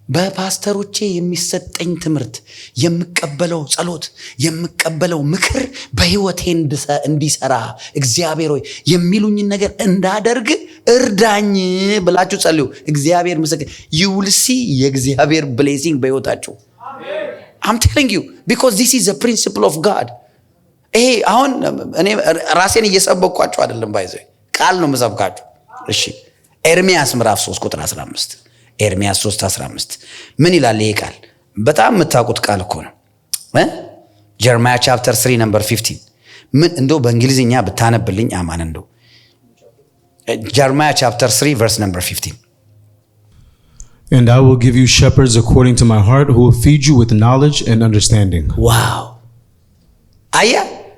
በፓስተሮቼ የሚሰጠኝ ትምህርት፣ የምቀበለው ጸሎት፣ የምቀበለው ምክር በህይወቴ እንዲሰራ እግዚአብሔር ሆይ የሚሉኝን ነገር እንዳደርግ እርዳኝ ብላችሁ ጸልዩ። እግዚአብሔር ምስክር you will see የእግዚአብሔር blessing በህይወታችሁ። I'm telling you because this is the principle of God። ይሄ አሁን እኔ ራሴን እየሰበኳችሁ አይደለም፣ ባይዘይ ቃል ነው መሰብካችሁ። እሺ፣ ኤርሚያስ ምዕራፍ 3 ቁጥር 15 ኤርሚያስ 3:15 ምን ይላል ይሄ ቃል? በጣም የምታውቁት ቃል እኮ ነው። ጀርማያ ቻፕተር 3 ነምበር 15 ምን እንደው በእንግሊዝኛ ብታነብልኝ አማን። እንደው ጀርማያ ቻፕተር 3 verse number 15 And I will give you shepherds according to my heart who will feed you with knowledge and understanding. Wow. አየ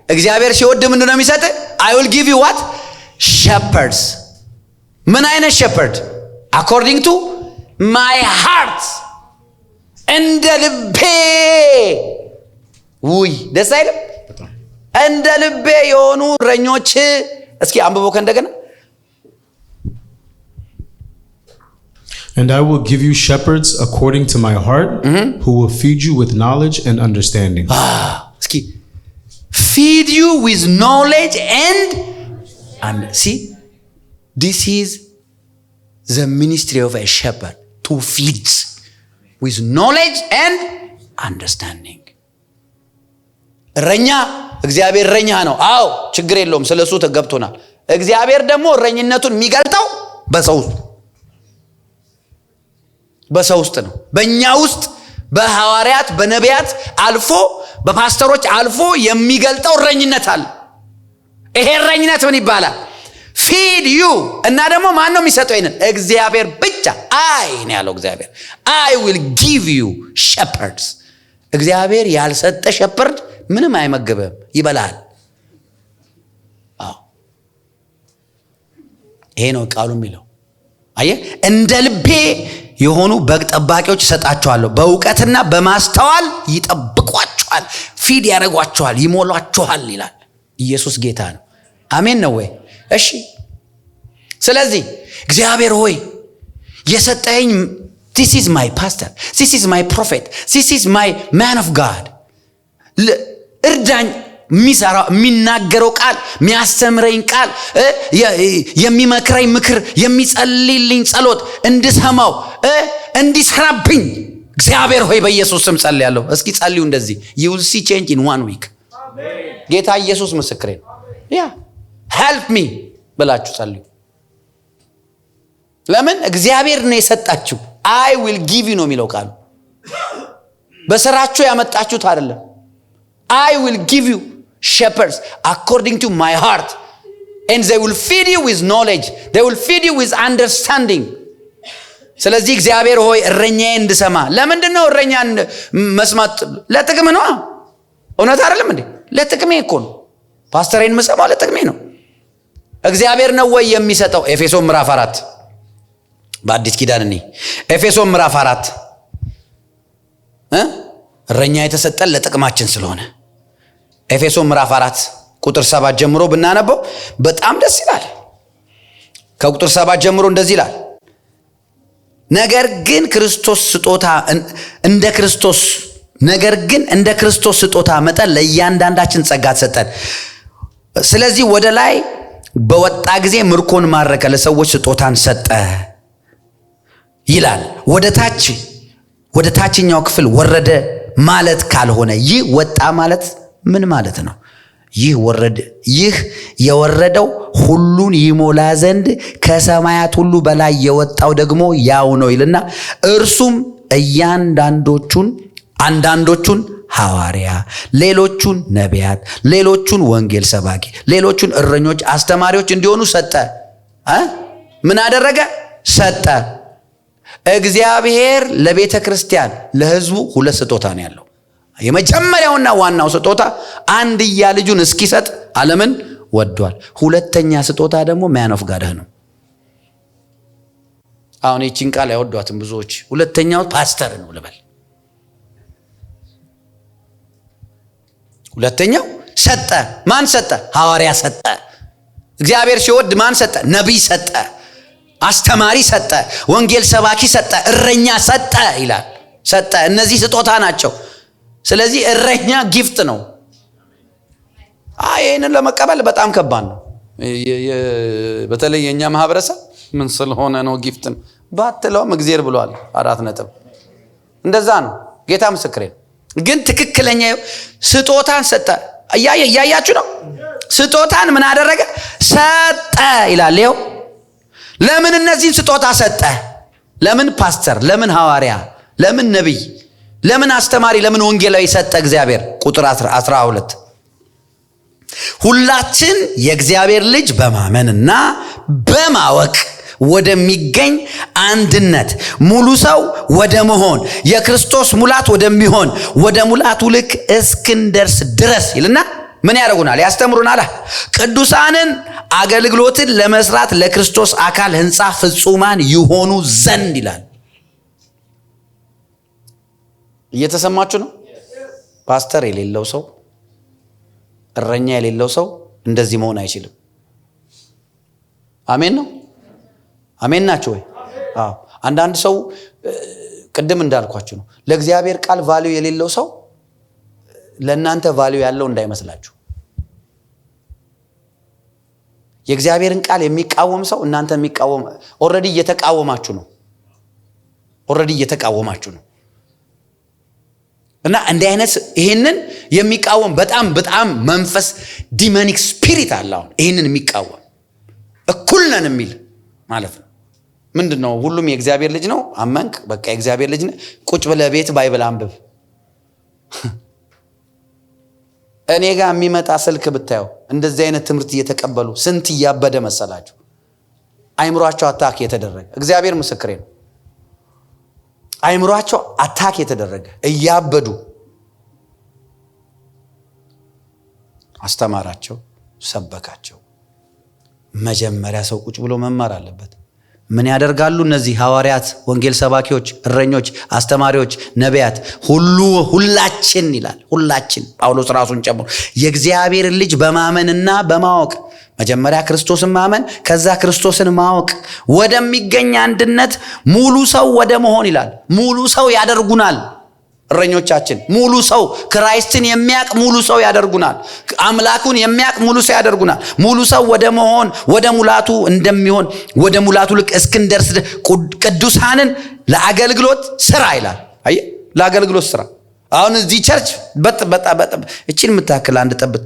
እግዚአብሔር ሲወድ ምንድን ነው የሚሰጥ? I will give you what? shepherds። ምን አይነት shepherd? according to my heart፣ እንደ ልቤ። ውይ ደስ አይልም? እንደ ልቤ የሆኑ እረኞች። እስኪ አንብቦ ከእንደገና And I will give you shepherds according to my heart, who will feed you with knowledge and understanding. እስኪ feed you with knowledge and see, this is the ministry of a shepherd, to feed with knowledge and understanding። እረኛ እግዚአብሔር እረኛ ነው። አዎ ችግር የለውም፣ ስለሱ ተገብቶናል። እግዚአብሔር ደግሞ እረኝነቱን የሚገልጠው በሰው ውስጥ ነው። በእኛ ውስጥ በሐዋርያት በነቢያት አልፎ በፓስተሮች አልፎ የሚገልጠው እረኝነት አለ። ይሄ እረኝነት ምን ይባላል? ፊድ ዩ። እና ደግሞ ማን ነው የሚሰጠው ይሄንን? እግዚአብሔር ብቻ። አይ ነው ያለው እግዚአብሔር። አይ ዊል ጊቭ ዩ ሸፐርድስ። እግዚአብሔር ያልሰጠ ሸፐርድ ምንም አይመግብም፣ ይበላል። አዎ ይሄ ነው ቃሉ የሚለው። አየህ እንደ ልቤ የሆኑ በግ ጠባቂዎች እሰጣቸዋለሁ፣ በእውቀትና በማስተዋል ይጠብቋቸዋል፣ ፊድ ያደርጓቸዋል፣ ይሞሏቸዋል ይላል። ኢየሱስ ጌታ ነው። አሜን ነው ወይ? እሺ ስለዚህ እግዚአብሔር ሆይ የሰጠኝ this is my pastor, this is my prophet, this is my man of God፣ እርዳኝ፣ የሚናገረው ቃል፣ የሚያስተምረኝ ቃል፣ የሚመክረኝ ምክር፣ የሚጸልይልኝ ጸሎት እንድሰማው እንዲሰራብኝ እግዚአብሔር ሆይ በኢየሱስ ስም ጸልያለሁ። እስኪ ጸልዩ እንደዚህ። you will see change in 1 week። ጌታ ኢየሱስ ምስክሬ ነው። help me ብላችሁ ጸልዩ። ለምን? እግዚአብሔር ነው የሰጣችሁ። I will give you ነው የሚለው ቃሉ። በስራችሁ ያመጣችሁት አይደለም። I will give you shepherds according to my heart, and they will feed you with knowledge, they will feed you with understanding። ስለዚህ እግዚአብሔር ሆይ እረኛዬን እንድሰማ። ለምንድን ነው እረኛን መስማት? ለጥቅም ነው። እውነት አይደለም እንዴ? ለጥቅሜ እኮ ነው። ፓስተሬን መስማው ለጥቅሜ ነው። እግዚአብሔር ነው ወይ የሚሰጠው? ኤፌሶን ምዕራፍ 4 በአዲስ ኪዳን እኔ ኤፌሶን ምዕራፍ 4 እረኛ የተሰጠን ለጥቅማችን ስለሆነ ኤፌሶን ምዕራፍ 4 ቁጥር 7 ጀምሮ ብናነበው በጣም ደስ ይላል። ከቁጥር 7 ጀምሮ እንደዚህ ይላል፣ ነገር ግን እንደ ክርስቶስ ስጦታ መጠን ለእያንዳንዳችን ጸጋ ተሰጠን። ስለዚህ ወደ ላይ በወጣ ጊዜ ምርኮን ማረከ፣ ለሰዎች ስጦታን ሰጠ ይላል። ወደ ታችኛው ክፍል ወረደ ማለት ካልሆነ ይህ ወጣ ማለት ምን ማለት ነው? ይህ የወረደው ሁሉን ይሞላ ዘንድ ከሰማያት ሁሉ በላይ የወጣው ደግሞ ያው ነው ይልና እርሱም አንዳንዶቹን ሐዋርያ፣ ሌሎቹን ነቢያት፣ ሌሎቹን ወንጌል ሰባኪ፣ ሌሎቹን እረኞች፣ አስተማሪዎች እንዲሆኑ ሰጠ። ምን አደረገ? ሰጠ። እግዚአብሔር ለቤተ ክርስቲያን ለሕዝቡ 2 ስጦታ ነው ያለው። የመጀመሪያውና ዋናው ስጦታ አንድያ ልጁን እስኪሰጥ ዓለምን ወዷል። ሁለተኛ ስጦታ ደግሞ ማን ኦፍ ጋድ ነው። አሁን ይህችን ቃል አይወዷትም ብዙዎች። ሁለተኛው ፓስተር ነው ልበል። ሁለተኛው ሰጠ። ማን ሰጠ? ሐዋርያ ሰጠ። እግዚአብሔር ሲወድ ማን ሰጠ? ነቢይ ሰጠ፣ አስተማሪ ሰጠ፣ ወንጌል ሰባኪ ሰጠ፣ እረኛ ሰጠ ይላል። ሰጠ። እነዚህ ስጦታ ናቸው። ስለዚህ እረኛ ጊፍት ነው። ይህንን ለመቀበል በጣም ከባድ ነው። በተለይ የኛ ማህበረሰብ ምን ስለሆነ ነው ጊፍትን ባትለውም እግዚአብሔር ብሏል 4 ነጥብ እንደዛ ነው። ጌታ ምስክሬ ነው። ግን ትክክለኛ ስጦታን ሰጠ። እያያችሁ ነው። ስጦታን ምን አደረገ? ሰጠ ይላል። ይኸው ለምን እነዚህን ስጦታ ሰጠ? ለምን ፓስተር፣ ለምን ሐዋርያ፣ ለምን ነቢይ፣ ለምን አስተማሪ፣ ለምን ወንጌላዊ ሰጠ እግዚአብሔር? ቁጥር 12 ሁላችን የእግዚአብሔር ልጅ በማመንና በማወቅ ወደሚገኝ አንድነት ሙሉ ሰው ወደ መሆን የክርስቶስ ሙላት ወደሚሆን ወደ ሙላቱ ልክ እስክንደርስ ድረስ ይልና ምን ያደርጉናል? ያስተምሩናል። ቅዱሳንን አገልግሎትን ለመስራት ለክርስቶስ አካል ሕንፃ ፍጹማን ይሆኑ ዘንድ ይላል። እየተሰማችሁ ነው? ፓስተር የሌለው ሰው፣ እረኛ የሌለው ሰው እንደዚህ መሆን አይችልም። አሜን ነው? አሜን ናቸው ወይ? አዎ። አንዳንድ ሰው ቅድም እንዳልኳችሁ ነው፣ ለእግዚአብሔር ቃል ቫልዩ የሌለው ሰው ለእናንተ ቫልዩ ያለው እንዳይመስላችሁ። የእግዚአብሔርን ቃል የሚቃወም ሰው እናንተ የሚቃወም ኦልሬዲ እየተቃወማችሁ ነው። እና እንዲህ አይነት ይሄንን የሚቃወም በጣም መንፈስ ዲሞኒክ ስፒሪት አለ። አሁን ይሄንን የሚቃወም እኩል ነን የሚል ማለት ነው። ምንድነው? ሁሉም የእግዚአብሔር ልጅ ነው። አመንክ፣ በቃ የእግዚአብሔር ልጅ ነህ። ቁጭ ብለህ ቤት ባይብል አንብብ። እኔ ጋር የሚመጣ ስልክ ብታየው እንደዚህ አይነት ትምህርት እየተቀበሉ ስንት እያበደ መሰላችሁ? አይምሯቸው አታክ የተደረገ እግዚአብሔር ምስክሬ ነው። አይምሯቸው አታክ የተደረገ እያበዱ አስተማራቸው፣ ሰበካቸው። መጀመሪያ ሰው ቁጭ ብሎ መማር አለበት። ምን ያደርጋሉ እነዚህ ሐዋርያት፣ ወንጌል ሰባኪዎች፣ እረኞች፣ አስተማሪዎች፣ ነቢያት ሁላችን ይላል። ሁላችን ጳውሎስ ራሱን ጨምሮ የእግዚአብሔር ልጅ በማመንና በማወቅ መጀመሪያ ክርስቶስን ማመን ከዛ ክርስቶስን ማወቅ ወደሚገኝ አንድነት ሙሉ ሰው ወደ መሆን ይላል። ሙሉ ሰው ያደርጉናል። እረኞቻችን ሙሉ ሰው ክራይስትን የሚያቅ ሙሉ ሰው ያደርጉናል። አምላኩን የሚያቅ ሙሉ ሰው ያደርጉናል። ሙሉ ሰው ወደ መሆን ወደ ሙላቱ እንደሚሆን ወደ ሙላቱ ልክ እስክንደርስ ቅዱሳንን ለአገልግሎት ስራ ይላል። አየ ለአገልግሎት ስራ። አሁን እዚህ ቸርች እቺን የምታክል አንድ ጠብት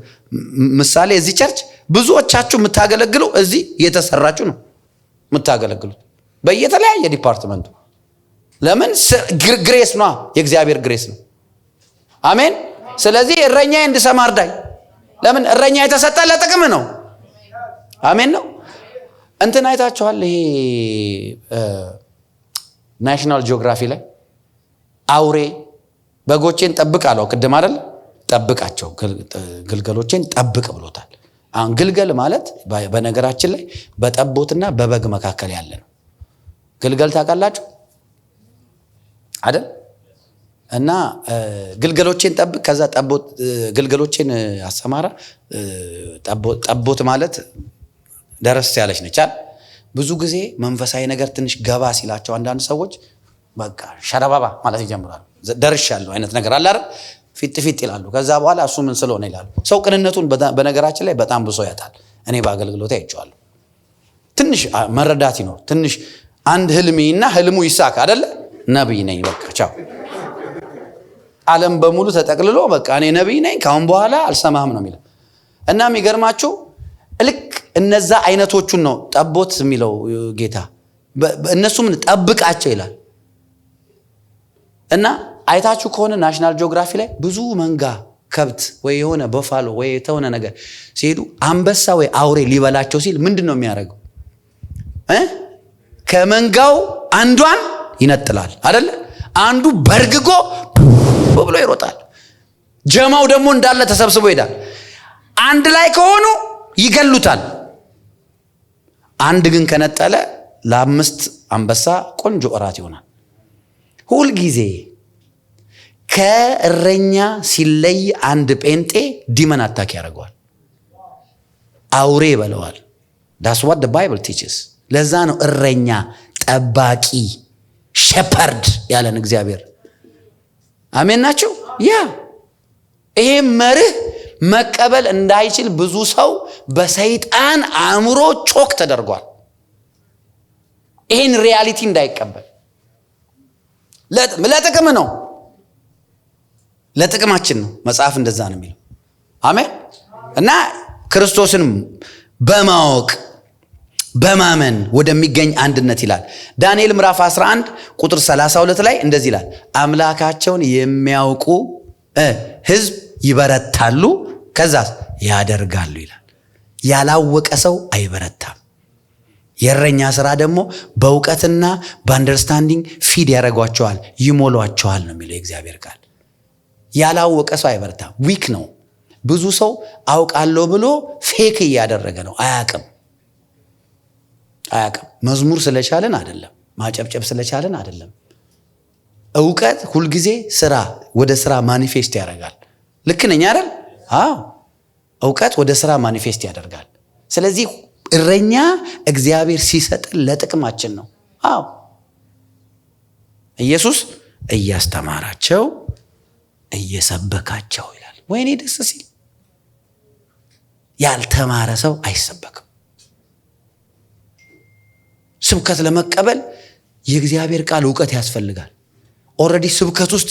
ምሳሌ እዚህ ቸርች ብዙዎቻችሁ የምታገለግሉ እዚህ እየተሰራችሁ ነው የምታገለግሉት በየተለያየ ዲፓርትመንቱ። ለምን? ግሬስ ነው፣ የእግዚአብሔር ግሬስ ነው። አሜን። ስለዚህ እረኛ እንድሰማ እርዳኝ። ለምን? እረኛ የተሰጠ ለጥቅም ነው። አሜን ነው። እንትን አይታችኋል? ይሄ ናሽናል ጂኦግራፊ ላይ አውሬ በጎቼን ጠብቅ አለው። ቅድም አይደል? ጠብቃቸው፣ ግልገሎቼን ጠብቅ ብሎታል። አሁን ግልገል ማለት በነገራችን ላይ በጠቦትና በበግ መካከል ያለ ነው። ግልገል ታውቃላችሁ አይደል? እና ግልገሎቼን ጠብቅ፣ ከዛ ግልገሎቼን አሰማራ። ጠቦት ማለት ደረስ ያለች ነች። ብዙ ጊዜ መንፈሳዊ ነገር ትንሽ ገባ ሲላቸው አንዳንድ ሰዎች በቃ ሸረባባ ማለት ይጀምራሉ። ደርሻለሁ አይነት ነገር አለ አይደል? ፊት ይላሉ። ከዛ በኋላ እሱ ምን ስለሆነ ይላሉ። ሰው ቅንነቱን በነገራችን ላይ በጣም ብሶ ያጣል። እኔ በአገልግሎት አይቼዋለሁ። ትንሽ መረዳት ነው። ትንሽ አንድ ህልሜና ህልሙ ይሳካ አይደለ? ነብይ ነኝ በቃ ቻው። ዓለም በሙሉ ተጠቅልሎ በቃ እኔ ነብይ ነኝ ካሁን በኋላ አልሰማህም ነው የሚለው። እና የሚገርማችሁ ልክ እነዛ አይነቶቹን ነው ጠቦት የሚለው ጌታ። እነሱ ምን ጠብቃቸው ይላል። እና አይታችሁ ከሆነ ናሽናል ጂኦግራፊ ላይ ብዙ መንጋ ከብት ወይ የሆነ በፋሎ ወይ የተሆነ ነገር ሲሄዱ አንበሳ ወይ አውሬ ሊበላቸው ሲል ምንድን ነው የሚያደርገው? ከመንጋው አንዷን ይነጥላል አይደለ? አንዱ በርግጎ ብሎ ይሮጣል። ጀማው ደግሞ እንዳለ ተሰብስቦ ይሄዳል። አንድ ላይ ከሆኑ ይገሉታል። አንድ ግን ከነጠለ ለአምስት አንበሳ ቆንጆ እራት ይሆናል። ሁል ጊዜ ከእረኛ ሲለይ አንድ ጴንጤ ዲመን አታክ ያደርገዋል፣ አውሬ ይበለዋል። that's what the bible teaches። ለዛ ነው እረኛ፣ ጠባቂ፣ ሸፐርድ ያለን እግዚአብሔር። አሜን ናቸው። ያ ይሄ መርህ መቀበል እንዳይችል ብዙ ሰው በሰይጣን አእምሮ ቾክ ተደርጓል። ይሄን ሪያሊቲ እንዳይቀበል ለጥቅም ነው፣ ለጥቅማችን ነው። መጽሐፍ እንደዛ ነው የሚለው። አሜን። እና ክርስቶስን በማወቅ በማመን ወደሚገኝ አንድነት ይላል። ዳንኤል ምዕራፍ 11 ቁጥር 32 ላይ እንደዚህ ይላል፣ አምላካቸውን የሚያውቁ ሕዝብ ይበረታሉ፣ ከዛ ያደርጋሉ ይላል። ያላወቀ ሰው አይበረታም። የእረኛ ስራ ደግሞ በእውቀትና በአንደርስታንዲንግ ፊድ ያደርጓቸዋል፣ ይሞሏቸዋል ነው የሚለው የእግዚአብሔር ቃል። ያላወቀ ሰው አይበረታም፣ ዊክ ነው። ብዙ ሰው አውቃለሁ ብሎ ፌክ እያደረገ ነው። አያቅም። መዝሙር ስለቻለን አይደለም፣ ማጨብጨብ ስለቻለን አይደለም። እውቀት ሁልጊዜ ወደ ስራ ማኒፌስት ያደርጋል። ልክ ነኝ አይደል? አዎ፣ እውቀት ወደ ስራ ማኒፌስት ያደርጋል። ስለዚህ እረኛ እግዚአብሔር ሲሰጥን ለጥቅማችን ነው። አዎ፣ ኢየሱስ እያስተማራቸው እየሰበካቸው ይላል። ወይኔ ደስ ሲል! ያልተማረ ሰው አይሰበክም። ስብከት ለመቀበል የእግዚአብሔር ቃል እውቀት ያስፈልጋል። ኦልሬዲ ስብከት ውስጥ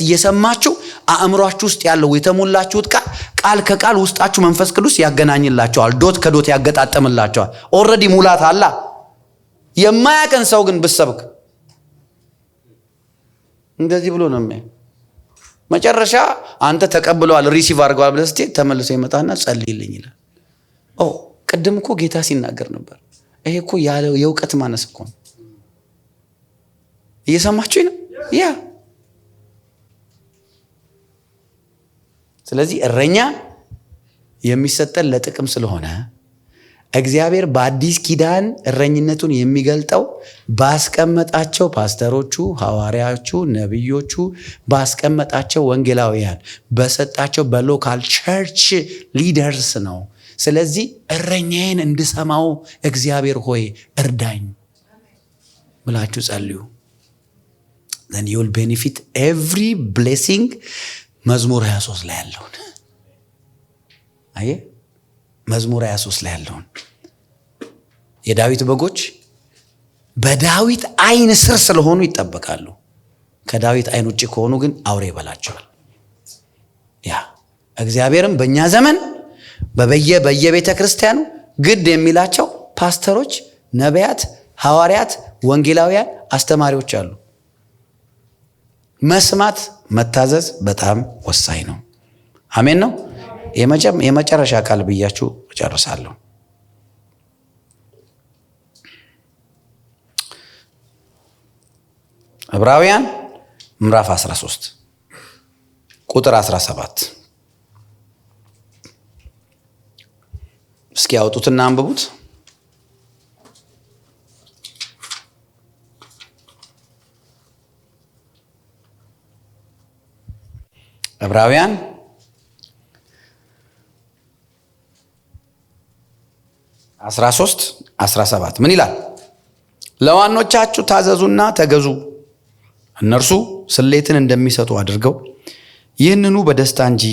እየሰማችሁ አእምሯችሁ ውስጥ ያለው የተሞላችሁት ቃል ከቃል ውስጣችሁ መንፈስ ቅዱስ ያገናኝላችኋል። ዶት ከዶት ያገጣጠምላችኋል። ኦልሬዲ ሙላት አላ። የማያቀን ሰው ግን ብሰብክ እንደዚህ ብሎ ነው የሚያየው። መጨረሻ አንተ ተቀብለዋል ሪሲቭ አድርገዋል ብለህ ስትሄድ ተመልሶ ይመጣና ጸልይልኝ ይላል። ቅድም እኮ ጌታ ሲናገር ነበር። ይሄ እኮ ያለው የእውቀት ማነስ እኮ ነው። እየሰማችሁኝ ነው? ያ ስለዚህ እረኛ የሚሰጠን ለጥቅም ስለሆነ እግዚአብሔር በአዲስ ኪዳን እረኝነቱን የሚገልጠው ባስቀመጣቸው ፓስተሮቹ፣ ሐዋርያዎቹ፣ ነቢዮቹ፣ ባስቀመጣቸው ወንጌላውያን፣ በሰጣቸው በሎካል ቸርች ሊደርስ ነው። ስለዚህ እረኛዬን እንድሰማው እግዚአብሔር ሆይ እርዳኝ ብላችሁ ጸልዩ። then you will benefit every blessing መዝሙር 23 ላይ ያለውን መዝሙር 23 ላይ ያለውን የዳዊት በጎች በዳዊት አይን ስር ስለሆኑ ይጠበቃሉ። ከዳዊት አይን ውጪ ከሆኑ ግን አውሬ ይበላቸዋል። እግዚአብሔርም በእኛ ዘመን በየቤተ ክርስቲያኑ ግድ የሚላቸው ፓስተሮች፣ ነቢያት፣ ሐዋርያት፣ ወንጌላውያን፣ አስተማሪዎች አሉ። መስማት፣ መታዘዝ በጣም ወሳኝ ነው። አሜን ነው። የመጨረሻ ቃል ብያችሁ እጨርሳለሁ። ዕብራውያን ምዕራፍ 13 ቁጥር 17 እስኪ ያውጡትና አንብቡት። ዕብራውያን 13:17 ምን ይላል? ለዋኖቻችሁ ታዘዙና ተገዙ፣ እነርሱ ስሌትን እንደሚሰጡ አድርገው ይህንኑ በደስታ እንጂ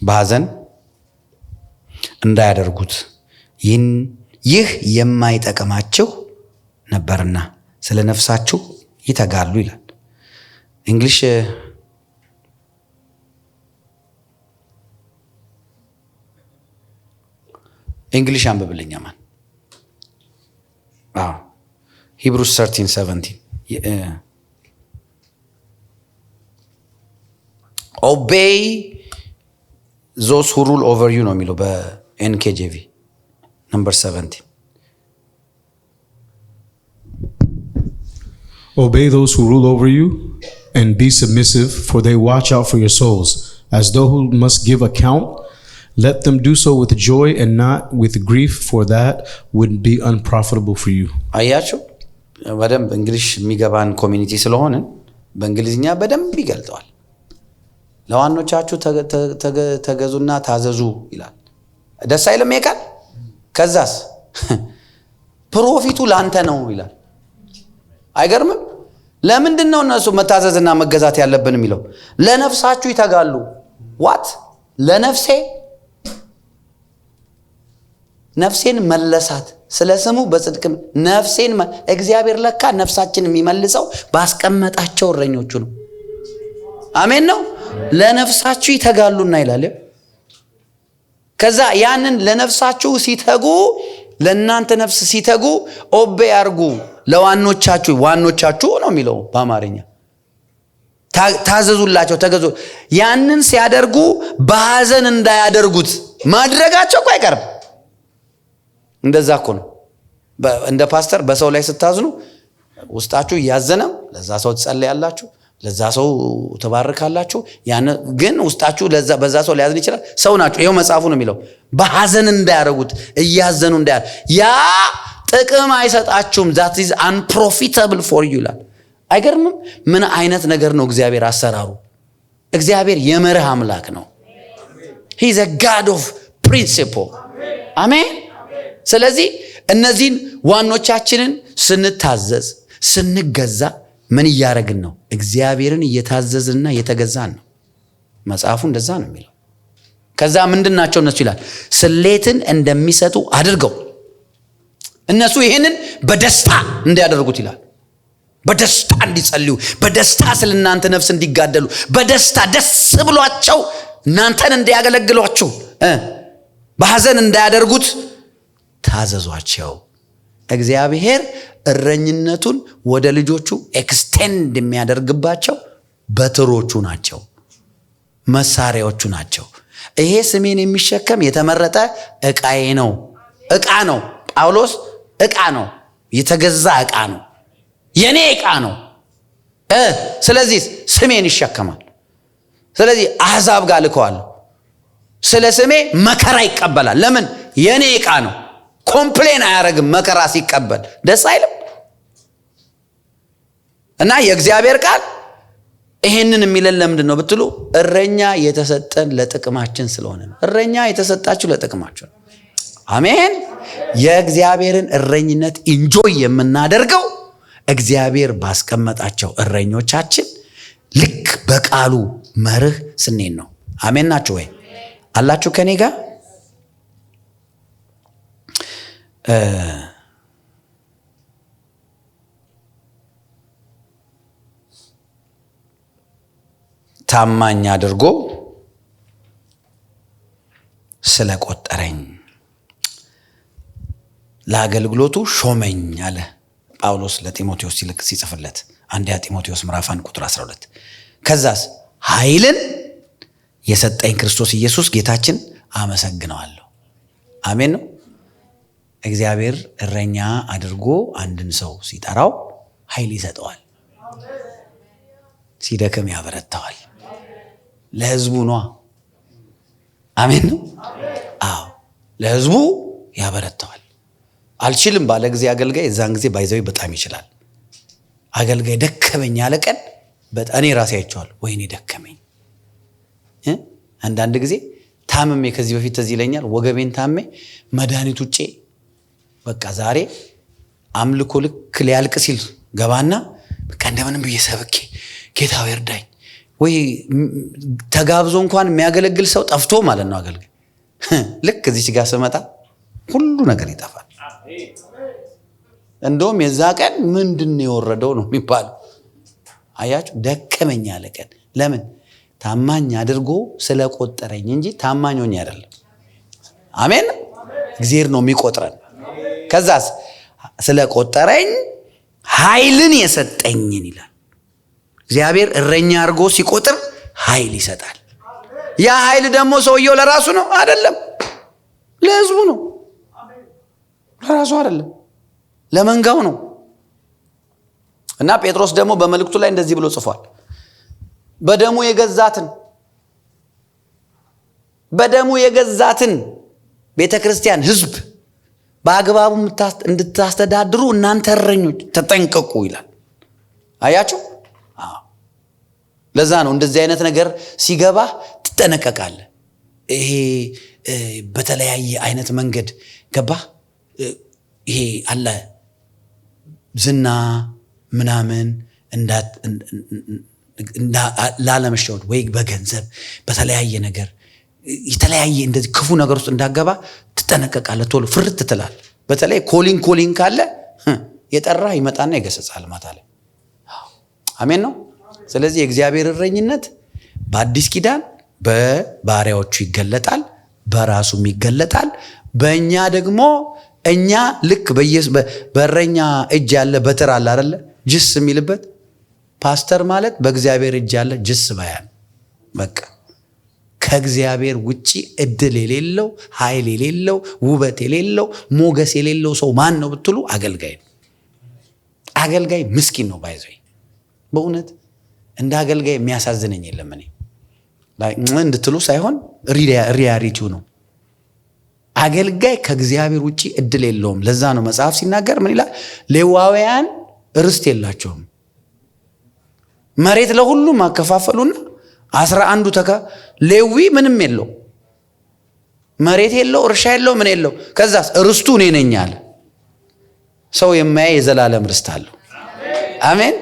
በሐዘን እንዳያደርጉት፣ ይህ የማይጠቅማችሁ ነበርና ስለ ነፍሳችሁ ይተጋሉ ይላል። እንግሊሽ አንብብልኛ ማን? ሂብሩስ 13:17 ኦቤይ ዞስ who rule over you ነው የሚለው በኤንኬጄቪ ነምበር 17 Obey those who rule over you and be submissive, for they watch out for your souls as though who must give account. Let them do so with joy and not with grief, for that would be unprofitable for you. አያችሁ በደንብ እንግሊሽ የሚገባን ኮሚኒቲ ስለሆነ በእንግሊዝኛ በደንብ ይገልጠዋል። ለዋኖቻችሁ ተገዙና ታዘዙ ይላል። ደስ አይልም ይቃል? ከዛስ ፕሮፊቱ ላንተ ነው ይላል። አይገርምም? ለምንድን ነው እነሱ መታዘዝና መገዛት ያለብን የሚለው? ለነፍሳችሁ ይተጋሉ። ዋት ነፍሴን መለሳት ስለ ስሙ በጽድቅ ነፍሴን እግዚአብሔር ለካ ነፍሳችን የሚመልሰው ባስቀመጣቸው እረኞቹ ነው። አሜን ነው። ለነፍሳችሁ ይተጋሉና ይላል። ከዛ ያንን ለነፍሳችሁ ሲተጉ ለእናንተ ነፍስ ሲተጉ ኦቤ አርጉ ዋኖቻችሁ ነው የሚለው በአማርኛ። ታዘዙላቸው፣ ተገዙ። ያንን ሲያደርጉ በሐዘን እንዳያደርጉት ማድረጋቸው እኮ አይቀርም። እንደዛ እኮ ነው። እንደ ፓስተር በሰው ላይ ስታዝኑ ውስጣችሁ እያዘነም ለዛ ሰው ትጸልያላችሁ፣ ለዛ ሰው ተባረካላችሁ። ያን ግን ውስጣችሁ በዛ ሰው ሊያዝን ይችላል። ሰው ናችሁ። ይሄው መጽሐፉ ነው የሚለው በሐዘን እንዳያረጉት እያዘኑ እንዳያር ያ ጥቅም አይሰጣችሁም። that is unprofitable for you ይላል። አይገርምም? ምን አይነት ነገር ነው እግዚአብሔር አሰራሩ። እግዚአብሔር የመርህ አምላክ ነው። he is a God of principle። አሜን። ስለዚህ እነዚህን ዋኖቻችንን ስንታዘዝ ስንገዛ ምን እያደረግን ነው? እግዚአብሔርን እየታዘዝንና እየተገዛን ነው። መጽሐፉ እንደዛ ነው የሚለው። ከዛ ምንድን ናቸው እነሱ ይላል? ስሌትን እንደሚሰጡ አድርገው እነሱ ይሄንን በደስታ እንዲያደርጉት ይላል። በደስታ እንዲጸልዩ፣ በደስታ ስለ እናንተ ነፍስ እንዲጋደሉ፣ በደስታ ደስ ብሏቸው እናንተን እንዲያገለግሏችሁ በሐዘን እንዳያደርጉት ታዘዟቸው። እግዚአብሔር እረኝነቱን ወደ ልጆቹ ኤክስቴንድ የሚያደርግባቸው በትሮቹ ናቸው፣ መሳሪያዎቹ ናቸው። ይሄ ስሜን የሚሸከም የተመረጠ ዕቃዬ ነው። ዕቃ ነው። ጳውሎስ ዕቃ ነው፣ የተገዛ ዕቃ ነው፣ የኔ ዕቃ ነው። ስለዚህ ስሜን ይሸከማል። ስለዚህ አሕዛብ ጋር ልከዋለሁ። ስለ ስሜ መከራ ይቀበላል። ለምን? የኔ ዕቃ ነው። ኮምፕሌን አያረግም። መከራ ሲቀበል ደስ አይልም? እና የእግዚአብሔር ቃል ይሄንን የሚለን ለምንድን ነው ብትሉ፣ እረኛ የተሰጠን ለጥቅማችን ስለሆነ ነው። እረኛ የተሰጣችሁ ለጥቅማችሁ ነው። አሜን። የእግዚአብሔርን እረኝነት ኢንጆይ የምናደርገው እግዚአብሔር ባስቀመጣቸው እረኞቻችን ልክ በቃሉ መርህ ስንሄድ ነው። አሜን ናችሁ ወይ? አላችሁ ከኔ ጋር? ታማኝ አድርጎ ስለቆጠረኝ ለአገልግሎቱ ሾመኝ አለ ጳውሎስ ለጢሞቴዎስ ሲጽፍለት አንደኛ ጢሞቴዎስ ምዕራፍ 1 ቁጥር 12። ከዛስ ኃይልን የሰጠኝ ክርስቶስ ኢየሱስ ጌታችን አመሰግነዋለሁ። አሜን ነው። እግዚአብሔር እረኛ አድርጎ አንድን ሰው ሲጠራው ኃይል ይሰጠዋል፣ ሲደክም ያበረታዋል። ለህዝቡ ነው። አሜን ነው። አዎ ለህዝቡ ያበረታዋል። አልችልም ባለ ጊዜ አገልጋይ እዛን ጊዜ ባይዘው በጣም ይችላል። አገልጋይ ደከመኝ ያለ ቀን እኔ ራሴ አይቼዋለሁ። ወይኔ ደከመኝ። አንዳንድ ጊዜ ታምሜ ከዚህ በፊት ተዚህ ይለኛል። ወገቤን ታሜ መድኃኒት ውጬ በቃ ዛሬ አምልኮ ልክ ሊያልቅ ሲል ገባና በቃ እንደምንም ብዬ ሰብኬ ጌታው ይርዳኝ። ወይ ተጋብዞ እንኳን የሚያገለግል ሰው ጠፍቶ ማለት ነው አገልጋይ። ልክ እዚህ ጋር ስመጣ ሁሉ ነገር ይጠፋል። እንደውም የዛ ቀን ምንድን ነው የወረደው ነው የሚባለው። አያችሁ ደከመኝ ያለ ቀን ለምን? ታማኝ አድርጎ ስለቆጠረኝ እንጂ ታማኝ ሆኜ አይደለም። አሜን። እግዚአብሔር ነው የሚቆጥረን። ከዛስ ስለቆጠረኝ ኃይልን የሰጠኝን ይላል። እግዚአብሔር እረኛ አድርጎ ሲቆጥር ኃይል ይሰጣል። ያ ኃይል ደግሞ ሰውየው ለራሱ ነው አይደለም፣ ለህዝቡ ነው። ለራሱ አይደለም፣ ለመንጋው ነው። እና ጴጥሮስ ደግሞ በመልእክቱ ላይ እንደዚህ ብሎ ጽፏል። በደሙ የገዛትን ቤተክርስቲያን ህዝብ በአግባቡ እንድታስተዳድሩ እናንተ እረኞች ተጠንቀቁ ይላል። አያችሁ? ለዛ ነው እንደዚህ አይነት ነገር ሲገባ ትጠነቀቃለህ። ይሄ በተለያየ አይነት መንገድ ገባ ይሄ አለ ዝና ምናምን ላለመሸወድ ወይ በገንዘብ በተለያየ ነገር የተለያየ እንደዚህ ክፉ ነገር ውስጥ እንዳገባ ትጠነቀቃለህ። ቶሎ ፍርት ትላል። በተለይ ኮሊንግ ካለ የጠራ ይመጣና ይገሰጻል ማታ ላይ። አሜን ነው። ስለዚህ የእግዚአብሔር እረኝነት በአዲስ ኪዳን በባሪያዎቹ ይገለጣል፣ በራሱም ይገለጣል። በእኛ ደግሞ እኛ ልክ በእረኛ እጅ ያለ በትር አለ አይደለ? ጅስ የሚልበት ፓስተር ማለት በእግዚአብሔር እጅ ያለ ጅስ ባያን በቃ ከእግዚአብሔር ውጪ እድል የሌለው ኃይል የሌለው ውበት የሌለው ሞገስ የሌለው ሰው ማን ነው ብትሉ አገልጋይ ነው። አገልጋይ ምስኪን ነው ባይዘይ በእውነት እንደ አገልጋይ የሚያሳዝነኝ የለም። እኔ እንድትሉ ሳይሆን ሪያሊቲው ነው። አገልጋይ ከእግዚአብሔር ውጪ እድል የለውም። ለዛ ነው መጽሐፍ ሲናገር ምን ይላል? ሌዋውያን ርስት የላቸውም። መሬት ለሁሉም አከፋፈሉና 11 ሌዊ ምንም የለው፣ መሬት የለው፣ እርሻ የለው፣ ምን የለው። ከዛስ ርስቱ እኔ ነኝ አለ። ሰው የማያይ የዘላለም ርስት አለው። አሜን።